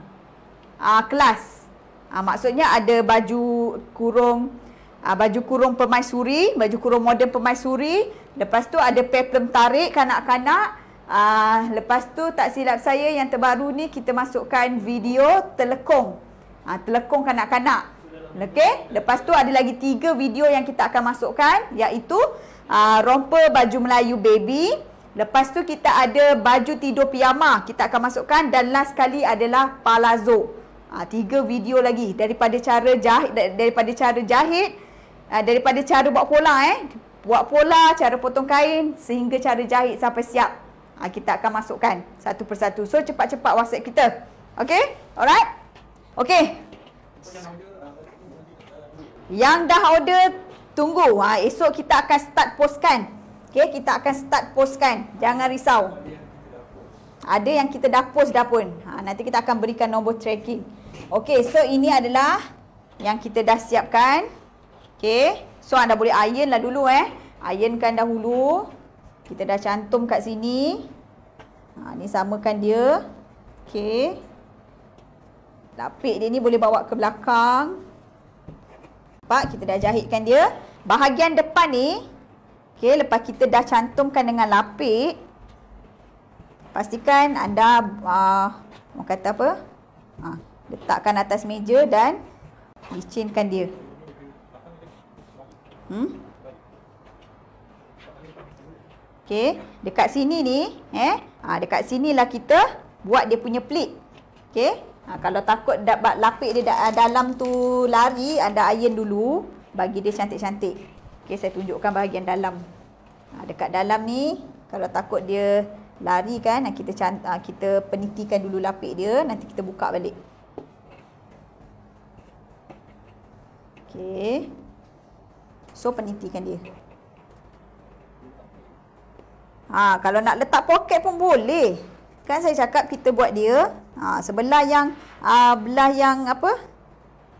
kelas. Maksudnya ada baju kurung permaisuri, baju kurung moden permaisuri. Lepas tu ada peplum tarik kanak-kanak. Lepas tu tak silap saya yang terbaru ni kita masukkan video telekong. Telekong kanak-kanak. Okey, lepas tu ada lagi 3 video yang kita akan masukkan, iaitu romper baju Melayu baby. Lepas tu kita ada baju tidur piyama kita akan masukkan, dan last kali adalah palazzo. 3 video lagi daripada cara jahit, daripada cara buat pola buat pola, cara potong kain sehingga cara jahit sampai siap. Kita akan masukkan satu persatu. So cepat-cepat WhatsApp kita. Okey? Alright? Okey. Yang dah order tunggu. Esok kita akan start postkan. Okey, kita akan start postkan. Jangan risau. Ada yang kita dah post dah pun. Nanti kita akan berikan nombor tracking. Okey, so ini adalah yang kita dah siapkan. Okey, so anda boleh iron lah dulu Ironkan dahulu. Kita dah cantum kat sini. Ni samakan dia. Okey. Lapik dia ni boleh bawa ke belakang. Nampak, kita dah jahitkan dia. Bahagian depan ni, okey, lepas kita dah cantumkan dengan lapik, pastikan anda orang kata apa? Letakkan atas meja dan Licinkan dia. Okey, dekat sini ni, dekat sinilah kita buat dia punya pleat. Okey, kalau takut lapik dia dalam tu lari, anda iron dulu, bagi dia cantik-cantik. Okey, saya tunjukkan bahagian dalam. Dekat dalam ni, kalau takut dia lari kan, kita penitikan dulu lapik dia, nanti kita buka balik. Okey. So penitikan dia. Kalau nak letak poket pun boleh. Kan saya cakap kita buat dia sebelah yang belah yang apa?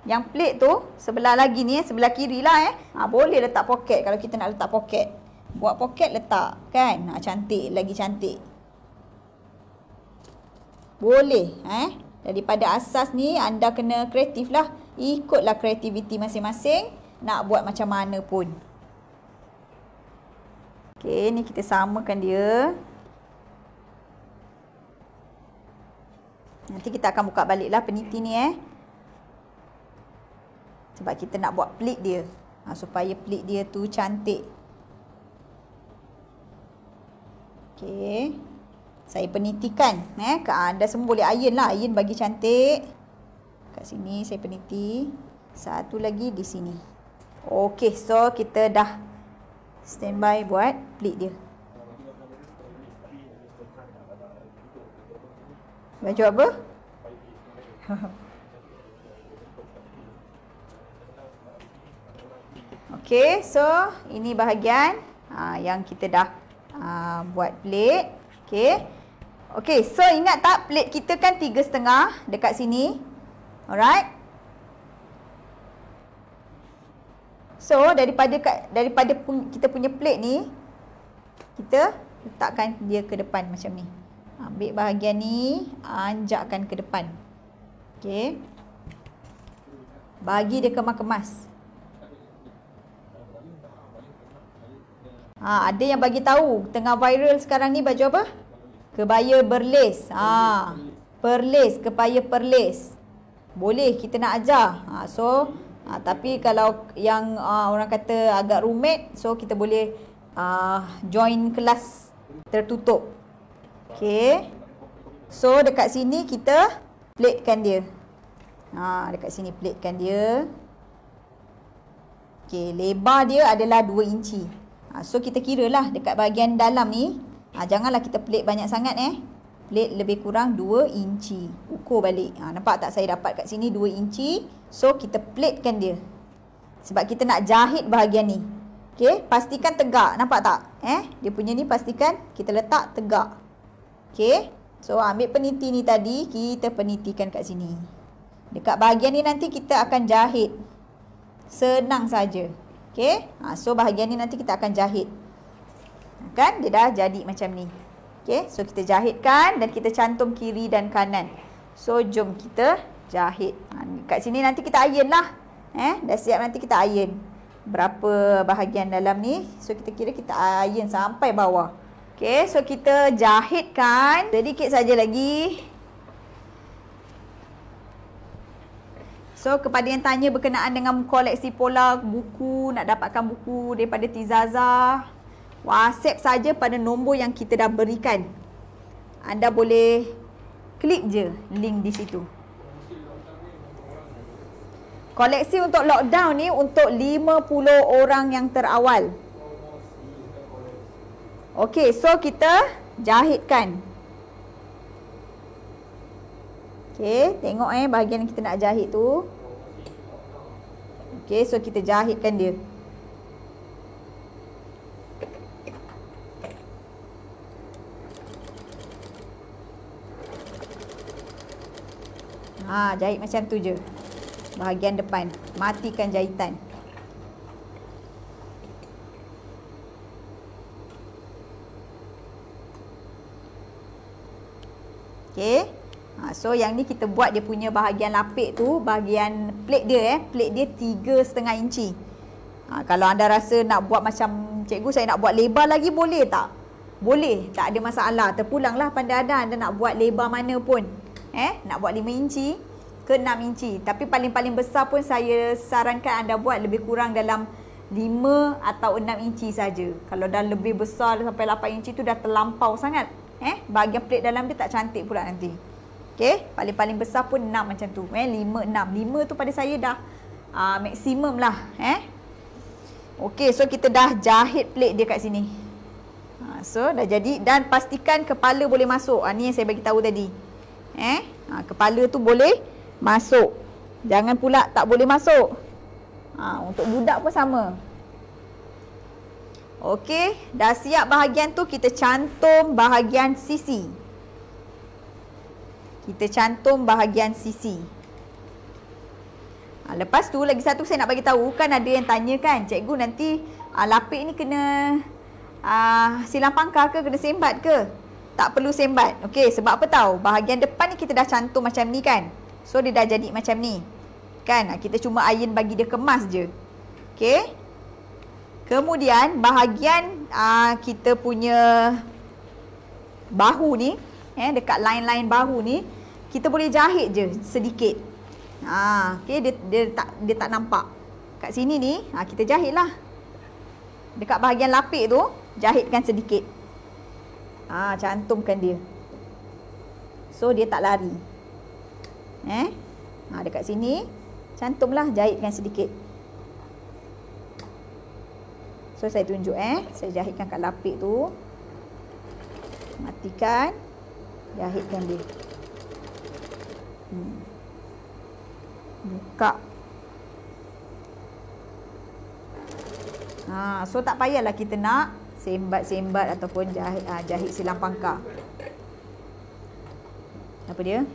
Yang plate tu, sebelah lagi ni, sebelah kiri lah boleh letak poket kalau kita nak letak poket. Buat poket letak kan. Cantik, lagi cantik. Boleh daripada asas ni anda kena kreatif lah. Ikutlah kreativiti masing-masing nak buat macam mana pun. Okey, ni kita samakan dia. Nanti kita akan buka baliklah peniti ni sebab kita nak buat pleat dia. Supaya pleat dia tu cantik. Okey. Saya penitikan anda semua boleh iron lah. Iron bagi cantik. Kat sini saya peniti. Satu lagi di sini. Okey, so kita dah standby buat pleat dia. Baju apa? Okey, so ini bahagian yang kita dah buat plate. Okey, so ingat tak plate kita kan 3,5 dekat sini. Alright. So daripada kita punya plate ni, kita letakkan dia ke depan macam ni. Ambil bahagian ni, anjakkan ke depan. Okey. Bagi dia kemas-kemas. Ada yang bagi tahu tengah viral sekarang ni baju apa? Kebaya berles. Perles, kebaya perles. Boleh kita nak ajar. Tapi kalau yang orang kata agak rumit, so kita boleh join kelas tertutup. Okey. So dekat sini kita platekan dia. Dekat sini platekan dia. Okey, lebar dia adalah 2 inci. So kita kiralah dekat bahagian dalam ni, janganlah kita plate banyak sangat Plate lebih kurang 2 inci. Ukur balik. Nampak tak saya dapat kat sini 2 inci. So kita platekan dia. Sebab kita nak jahit bahagian ni. Okey, pastikan tegak. Nampak tak? Dia punya ni pastikan kita letak tegak. Okey. So ambil peniti ni tadi, kita penitikan kat sini. Dekat bahagian ni nanti kita akan jahit. Senang saja. Okey. So bahagian ni nanti kita akan jahit. Kan dia dah jadi macam ni. Okey, so kita jahitkan dan kita cantum kiri dan kanan. So jom kita jahit. Kat sini nanti kita iron lah. Dah siap nanti kita iron. Berapa bahagian dalam ni? So kita kira kita iron sampai bawah. Okey, so kita jahitkan sedikit saja lagi. So kepada yang tanya berkenaan dengan koleksi pola buku, nak dapatkan buku daripada Tizaza, WhatsApp saja pada nombor yang kita dah berikan. Anda boleh klik je link di situ. Koleksi untuk lockdown ni untuk 50 orang yang terawal. Okey, so kita jahitkan. Okey, tengok bahagian yang kita nak jahit tu. Okey, so kita jahitkan dia. Jahit macam tu je. Bahagian depan. Matikan jahitan. Okey. So yang ni kita buat dia punya bahagian lapik tu, bahagian plate dia plate dia 3,5 inci. Kalau anda rasa nak buat macam cikgu, saya nak buat lebar lagi, boleh tak? Boleh, tak ada masalah. Terpulanglah pada anda nak buat lebar mana pun. Nak buat 5 inci ke 6 inci. Tapi paling-paling besar pun saya sarankan anda buat lebih kurang dalam 5 atau 6 inci saja. Kalau dah lebih besar sampai 8 inci tu dah terlampau sangat. Bahagian plate dalam dia tak cantik pula nanti. Okey, paling-paling besar pun 6 macam tu. 5, 6. 5 tu pada saya dah maksimum lah. Okey, so kita dah jahit plate dia kat sini. So dah jadi, dan pastikan kepala boleh masuk. Ni yang saya bagi tahu tadi. Kepala tu boleh masuk. Jangan pula tak boleh masuk. Untuk budak pun sama. Okey, dah siap bahagian tu, kita cantum bahagian sisi. Kita cantum bahagian sisi. Lepas tu lagi satu saya nak bagi tahu, kan ada yang tanya kan, cikgu nanti lapik ni kena silang pangkah ke, kena sembat ke? Tak perlu sembat. Okey, sebab apa tahu? Bahagian depan ni kita dah cantum macam ni kan. So dia dah jadi macam ni. Kan? Kita cuma iron bagi dia kemas je. Okey. Kemudian bahagian kita punya bahu ni, dekat line-line bahu ni, kita boleh jahit je sedikit. Okey, dia tak nampak. Kat sini ni, kita jahit lah. Dekat bahagian lapik tu, jahitkan sedikit. Cantumkan dia. So dia tak lari. Dekat sini, cantumlah, jahitkan sedikit. So saya tunjuk saya jahitkan kat lapik tu. Matikan, jahitkan dia. Buka. So tak payahlah kita nak sembat-sembat ataupun jahit silang pangkah. Apa dia?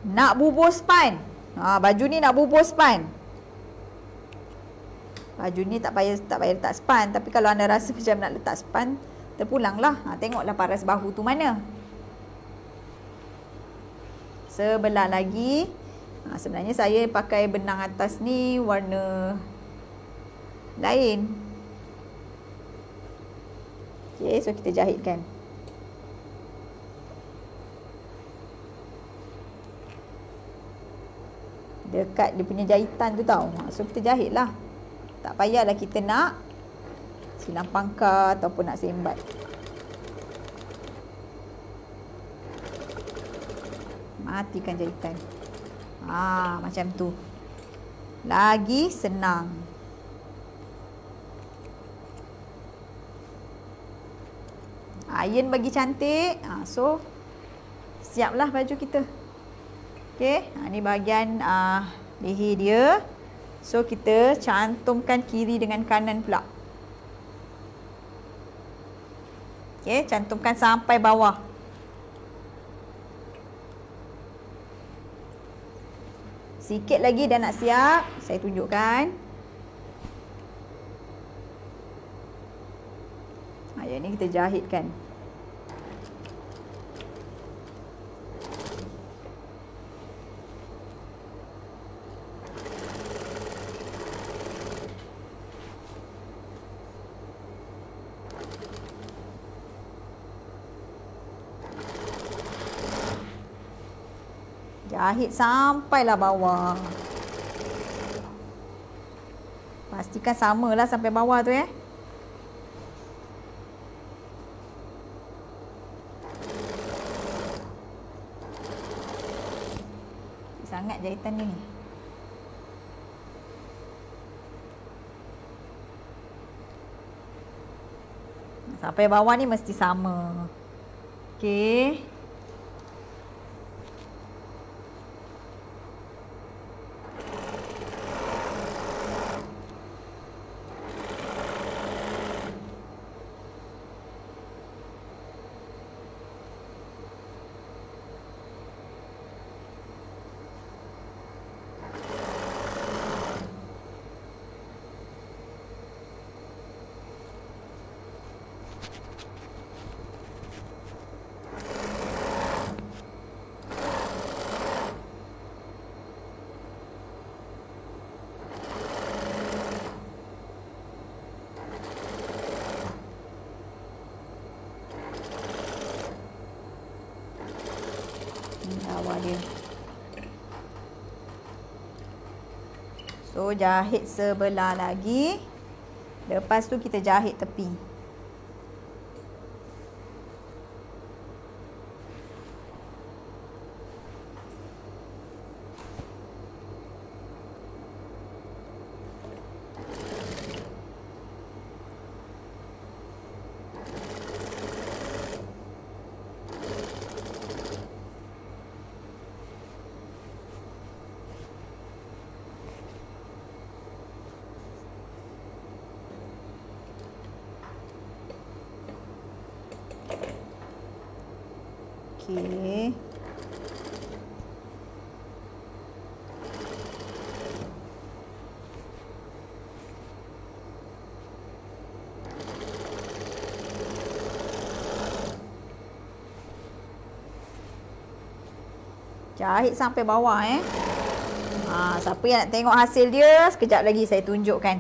Nak bubur span. Baju ni nak bubur span. Baju ni tak payah letak span. Tapi kalau anda rasa macam nak letak span, terpulanglah. Tengoklah paras bahu tu mana. Sebelah lagi. Sebenarnya saya pakai benang atas ni warna lain. Okey, so kita jahitkan. Dekat dia punya jahitan tu tau. So kita jahit lah. Tak payahlah kita nak silang pangkah ataupun nak sembat. Matikan jahitan. Macam tu. Lagi senang. Iron bagi cantik. So siaplah baju kita. Okey, ni bahagian leher dia. So kita cantumkan kiri dengan kanan pula. Okey, cantumkan sampai bawah. Sikit lagi dah nak siap. Saya tunjukkan. Yang ni kita jahitkan. Jahit sampailah bawah. Pastikan samalah sampai bawah tu sangat jahitan ni. Sampai bawah ni mesti sama. Okey. So jahit sebelah lagi. Lepas tu kita jahit tepi. Okey. Jahit sampai bawah siapa yang nak tengok hasil dia, sekejap lagi saya tunjukkan.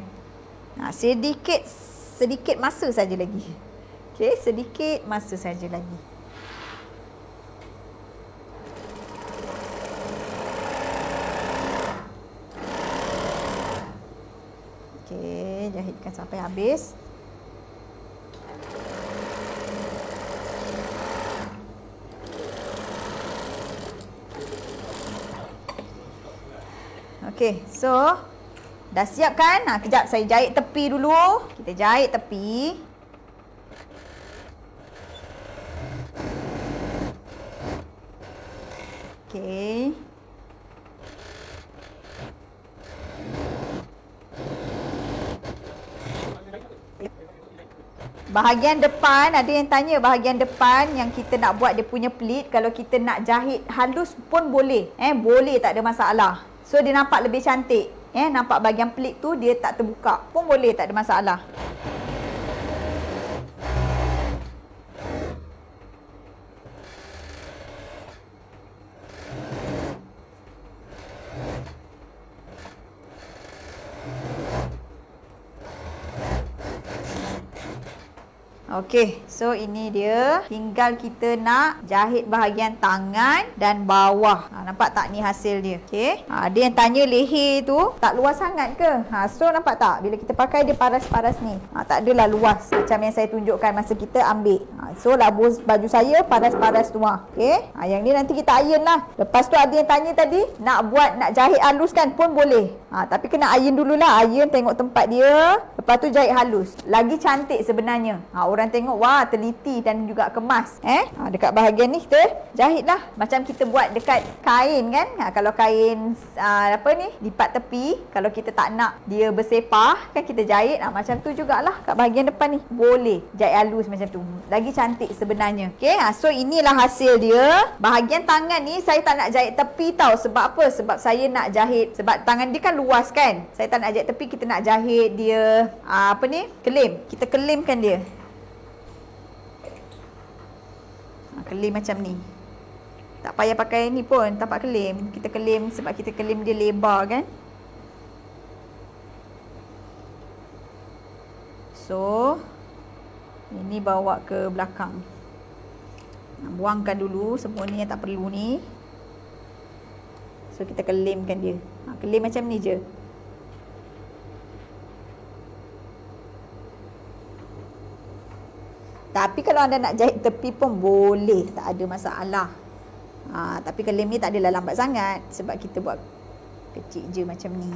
Sedikit masa saja lagi. Okey, sedikit masa saja lagi. Okey, jahitkan sampai habis. Okey, so dah siap kan? Kejap saya jahit tepi dulu. Kita jahit tepi. Okey. Bahagian depan, ada yang tanya bahagian depan yang kita nak buat dia punya pleat, kalau kita nak jahit halus pun boleh. Boleh, tak ada masalah. So dia nampak lebih cantik. Nampak bahagian pleat tu dia tak terbuka. Pun boleh, tak ada masalah. Okey, so ini dia. Tinggal kita nak jahit bahagian tangan dan bawah. Nampak tak ni hasil dia? Okey. Ada yang tanya leher tu tak luas sangat ke? So nampak tak? Bila kita pakai dia paras-paras ni. Tak adalah luas macam yang saya tunjukkan masa kita ambil. So baju saya paras-paras tu. Okey. Yang ni nanti kita iron lah. Lepas tu ada yang tanya tadi nak jahit halus kan pun boleh. Tapi kena iron dululah. Iron, tengok tempat dia. Lepas tu jahit halus. Lagi cantik sebenarnya. Orang tengok, wah, teliti dan juga kemas. Dekat bahagian ni kita jahit lah. Macam kita buat dekat kain kan. Kalau kain lipat tepi, kalau kita tak nak dia bersepah kan, kita jahit. Macam tu jugalah kat bahagian depan ni. Boleh jahit halus macam tu. Lagi cantik sebenarnya. Okay, so inilah hasil dia. Bahagian tangan ni saya tak nak jahit tepi tau. Sebab apa? Sebab saya nak jahit, sebab tangan dia kan luas kan. Saya tak nak jahit tepi, kita nak jahit dia kelem. Kita kelemkan dia. Kelem macam ni. Tak payah pakai ni pun, tapak kelem. Kita kelem sebab kita kelem dia lebar kan. So ini bawa ke belakang. Buangkan dulu semua ni yang tak perlu ni. So kita kelemkan dia. Kelem macam ni je. Tapi kalau anda nak jahit tepi pun boleh, tak ada masalah. Tapi kelem ni tak adalah lambat sangat sebab kita buat kecil je macam ni.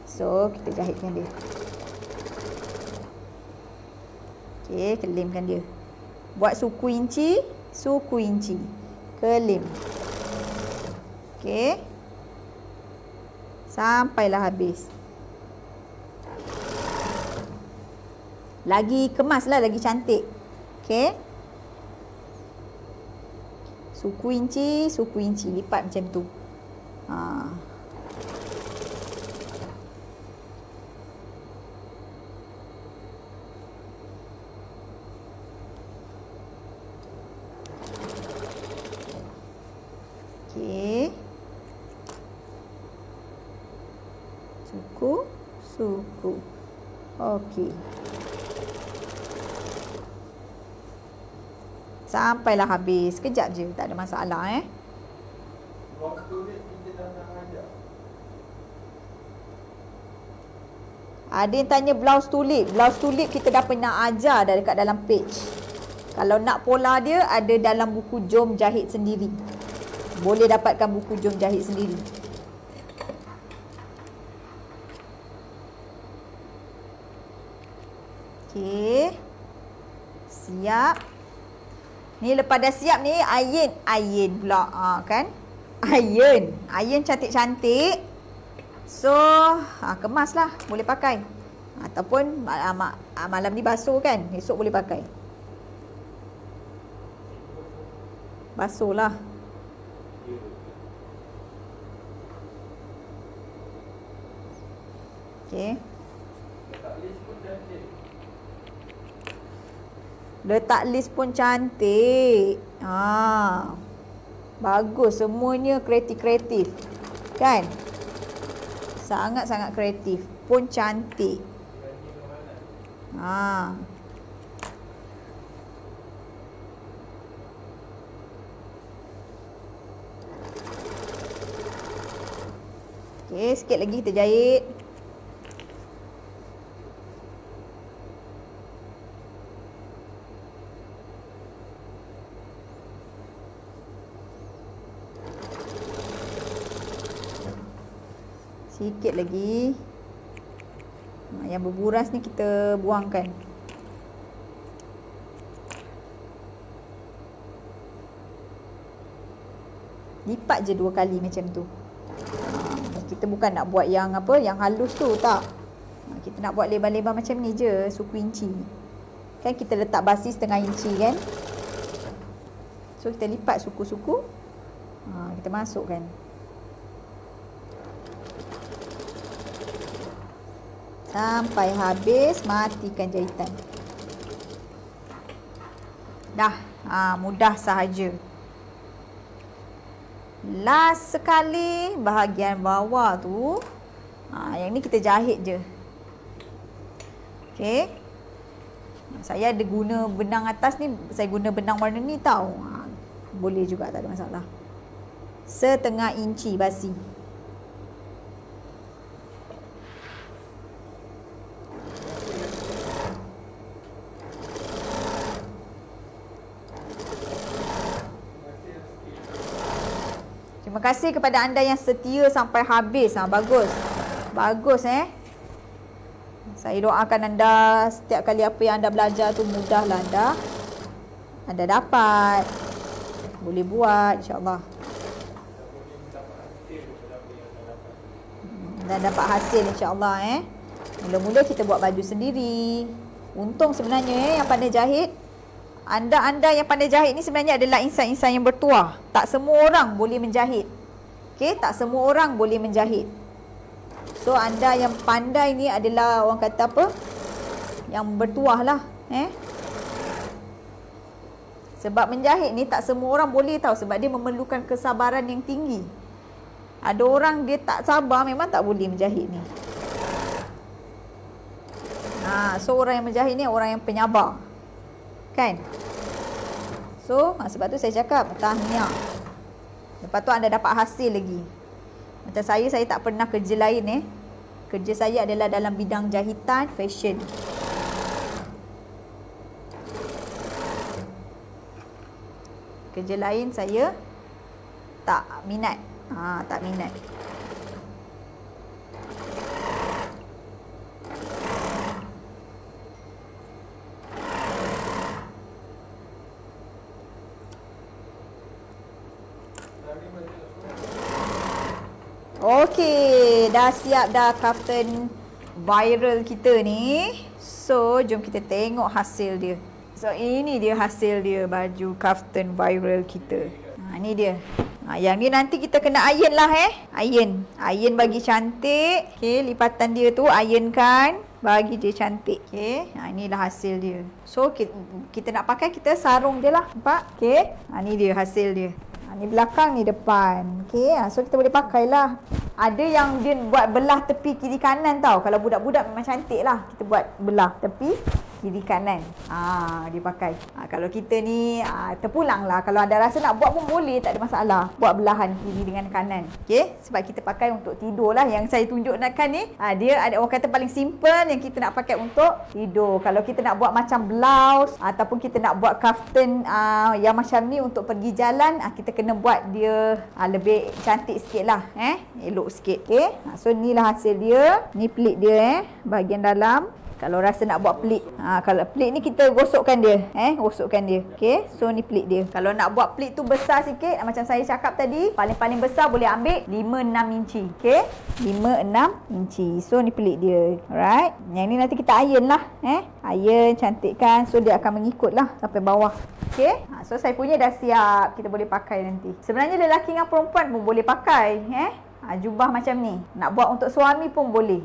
So kita jahitkan dia. Okey, kelemkan dia. Buat suku inci, kelem. Okey. Sampailah habis. Lagi kemas lah, lagi cantik. Okey. Suku inci, lipat macam tu. Okey. Suku. Okey. Sampailah habis. Sekejap je, tak ada masalah Waktu ni kita dah nak ajar. Ada yang tanya blouse tulip. Blouse tulip kita dah pernah ajar dah dekat dalam page. Kalau nak pola dia, ada dalam buku Jom Jahit Sendiri. Boleh dapatkan buku Jom Jahit Sendiri. Okey. Siap. Ni lepas dah siap ni, iron pula. Kan? Iron cantik-cantik. So, kemaslah. Boleh pakai. Ataupun malam ni basuh kan. Esok boleh pakai. Basuhlah. Okey. Letak list pun cantik. Bagus. Semuanya kreatif-kreatif. Kan? Sangat-sangat kreatif. Pun cantik. Okey, sikit lagi kita jahit. Sikit lagi. Yang berburas ni kita buangkan. Lipat je 2 kali macam tu. Kita bukan nak buat yang apa, yang halus tu, tak. Kita nak buat lebar-lebar macam ni je, suku inci. Kan kita letak basi setengah inci kan. So kita lipat suku-suku. Kita masukkan. Sampai habis, matikan jahitan. Dah, mudah sahaja. Last sekali, bahagian bawah tu. Yang ni kita jahit je. Okey. Saya ada guna benang atas ni, saya guna benang warna ni tau. Boleh juga, tak ada masalah. Setengah inci basi. Terima kasih kepada anda yang setia sampai habis. Bagus. Bagus Saya doakan anda setiap kali apa yang anda belajar tu mudahlah anda. Anda dapat. Boleh buat insya-Allah. Dan dapat hasil insya-Allah Mula-mula kita buat baju sendiri. Untung sebenarnya yang pandai jahit. Anda yang pandai jahit ni sebenarnya adalah insan-insan yang bertuah. Tak semua orang boleh menjahit. Okey, tak semua orang boleh menjahit. So anda yang pandai ni adalah orang kata apa? Yang bertuah lah. Sebab menjahit ni tak semua orang boleh tahu. Sebab dia memerlukan kesabaran yang tinggi. Ada orang dia tak sabar, memang tak boleh menjahit ni. So orang yang menjahit ni orang yang penyabar. Kan? So, sebab tu saya cakap tahniah. Lepas tu anda dapat hasil lagi. Macam saya tak pernah kerja lain Kerja saya adalah dalam bidang jahitan, fashion. Kerja lain saya tak minat. Tak minat. Okey, dah siap dah kaftan viral kita ni. So, jom kita tengok hasil dia. So, ini dia hasil dia baju kaftan viral kita. Ni dia. Yang ni nanti kita kena iron lah Iron. Iron bagi cantik. Okey, lipatan dia tu ironkan. Bagi dia cantik. Okey, inilah hasil dia. So, kita nak pakai, kita sarung je lah. Nampak? Okey, ni dia hasil dia. Ni belakang, ni depan. Okey, so kita boleh pakai lah. Ada yang dia buat belah tepi kiri kanan tau. Kalau budak-budak memang cantik lah. Kita buat belah tepi kiri kanan. Dia pakai. Kalau kita ni terpulang lah. Kalau anda rasa nak buat pun boleh, tak ada masalah. Buat belahan kiri dengan kanan. Okey, sebab kita pakai untuk tidur lah. Yang saya tunjukkan ni, dia ada orang kata paling simple yang kita nak pakai untuk tidur. Kalau kita nak buat macam blouse ataupun kita nak buat kaftan yang macam ni untuk pergi jalan, kita kena buat dia lebih cantik sikit lah. Elok sikit. Okey, so ni lah hasil dia. Ni pelik dia bahagian dalam. Kalau rasa nak buat pelik, kalau pelik ni kita gosokkan dia, gosokkan dia. Okey, so ni pelik dia. Kalau nak buat pelik tu besar sikit, macam saya cakap tadi, paling-paling besar boleh ambil 5-6 inci. Okey, 5-6 inci. So ni pelik dia. Alright, yang ni nanti kita iron lah, iron, cantikkan. So dia akan mengikut lah sampai bawah. Okey, so saya punya dah siap, kita boleh pakai nanti. Sebenarnya lelaki dengan perempuan pun boleh pakai, jubah macam ni. Nak buat untuk suami pun boleh.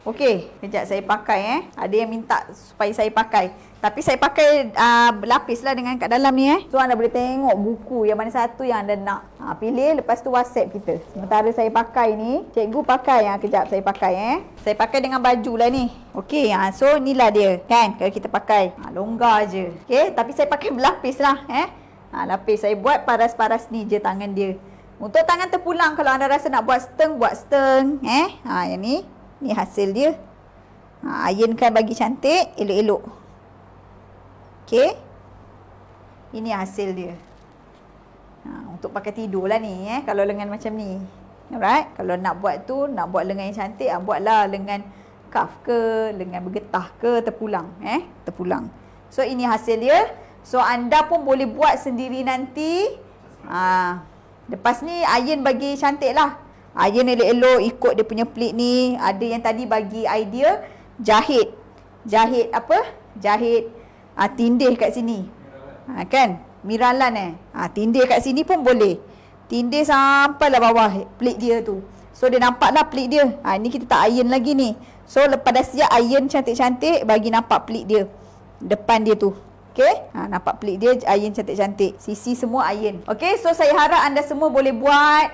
Okey, kejap saya pakai. Ada yang minta supaya saya pakai. Tapi saya pakai berlapis lah dengan kat dalam ni. So anda boleh tengok buku yang mana satu yang anda nak. Pilih, lepas tu WhatsApp kita. Sementara saya pakai ni, cikgu pakai. Kejap saya pakai. Saya pakai dengan baju lah ni. Okey, so inilah dia kan. Kalau kita pakai, longgar je. Okey, tapi saya pakai berlapis lah. Lapis saya buat paras-paras ni je tangan dia. Untuk tangan terpulang, kalau anda rasa nak buat steng, buat steng. Yang ni. Ni hasil dia. Ironkan bagi cantik, elok-elok. Okey. Ini hasil dia. Untuk pakai tidur lah ni, kalau lengan macam ni. Alright. Kalau nak buat tu, nak buat lengan yang cantik, buatlah lengan cuff ke, lengan bergetah ke, terpulang. Terpulang. So ini hasil dia. So anda pun boleh buat sendiri nanti. Lepas ni iron bagi cantik lah. Iron elok-elok ikut dia punya pelik ni. Ada yang tadi bagi idea jahit. Jahit apa? Jahit tindih kat sini. Kan? Miralan tindih kat sini pun boleh. Tindih sampailah bawah pelik dia tu. So dia nampaklah pelik dia. Ni kita tak iron lagi ni. So lepas dah siap iron cantik-cantik, bagi nampak pelik dia. Depan dia tu. Okey, nampak pelik dia, iron cantik-cantik. Sisi semua iron. Okey, so saya harap anda semua boleh buat.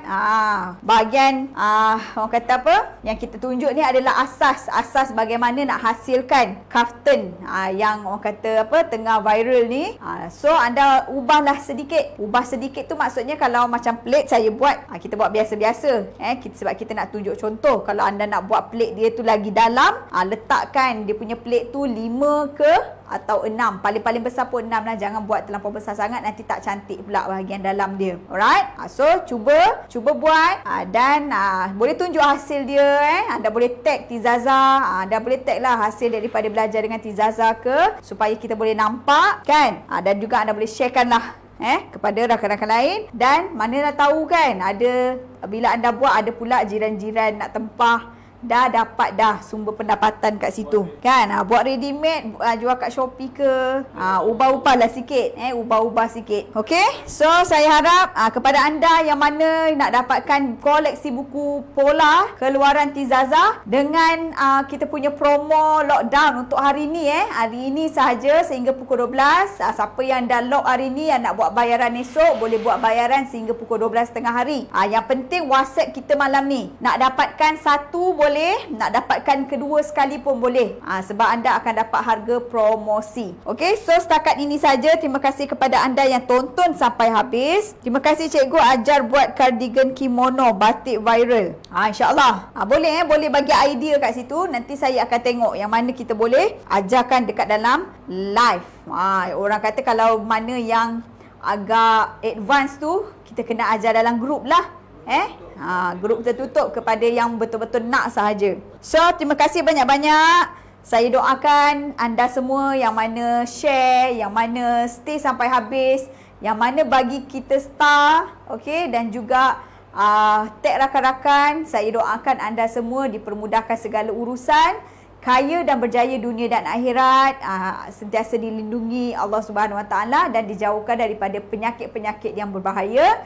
Bahagian orang kata apa? Yang kita tunjuk ni adalah asas bagaimana nak hasilkan kaftan yang orang kata apa tengah viral ni. So anda ubahlah sedikit. Ubah sedikit tu maksudnya kalau macam pelik saya buat, kita buat biasa-biasa. Sebab kita nak tunjuk contoh. Kalau anda nak buat pelik dia tu lagi dalam, letakkan dia punya pelik tu 5 ke atau 6. Paling-paling besar pun 6 lah. Jangan buat terlampau besar sangat, nanti tak cantik pula bahagian dalam dia. Alright. So cuba buat dan boleh tunjuk hasil dia. Anda boleh tag Tizaza. Anda boleh tag lah hasil daripada belajar dengan Tizaza ke, supaya kita boleh nampak kan. Dan juga anda boleh sharekan lah kepada rakan-rakan lain. Dan mana nak tahu kan, ada bila anda buat, ada pula jiran-jiran nak tempah, dah dapat dah sumber pendapatan kat situ kan. Buat ready made, jual kat Shopee ke, ubah-ubahlah sikit, ubah-ubah sikit. Okey, so saya harap kepada anda yang mana nak dapatkan koleksi buku pola keluaran Tizaza dengan kita punya promo lockdown untuk hari ni hari ini sahaja sehingga pukul 12. Siapa yang dah lock hari ni, yang nak buat bayaran esok, boleh buat bayaran sehingga pukul 12 tengah hari. Yang penting WhatsApp kita malam ni. Nak dapatkan satu boleh, nak dapatkan kedua sekali pun boleh. Sebab anda akan dapat harga promosi. Okey, so setakat ini saja. Terima kasih kepada anda yang tonton sampai habis. Terima kasih cikgu ajar buat cardigan kimono batik viral. InsyaAllah. Boleh bagi idea kat situ. Nanti saya akan tengok yang mana kita boleh ajarkan dekat dalam live. Orang kata kalau mana yang agak advance tu, kita kena ajar dalam grup lah. Grup tertutup kepada yang betul-betul nak sahaja. So, terima kasih banyak-banyak. Saya doakan anda semua yang mana share, yang mana stay sampai habis, yang mana bagi kita star, okey, dan juga tag rakan-rakan. Saya doakan anda semua dipermudahkan segala urusan, kaya dan berjaya dunia dan akhirat, sentiasa dilindungi Allah Subhanahu Wa Taala dan dijauhkan daripada penyakit-penyakit yang berbahaya.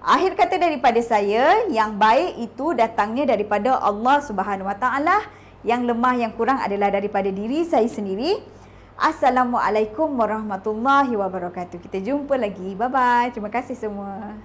Akhir kata daripada saya, yang baik itu datangnya daripada Allah Subhanahu Wa Taala. Yang lemah, yang kurang adalah daripada diri saya sendiri. Assalamualaikum warahmatullahi wabarakatuh. Kita jumpa lagi. Bye-bye. Terima kasih semua.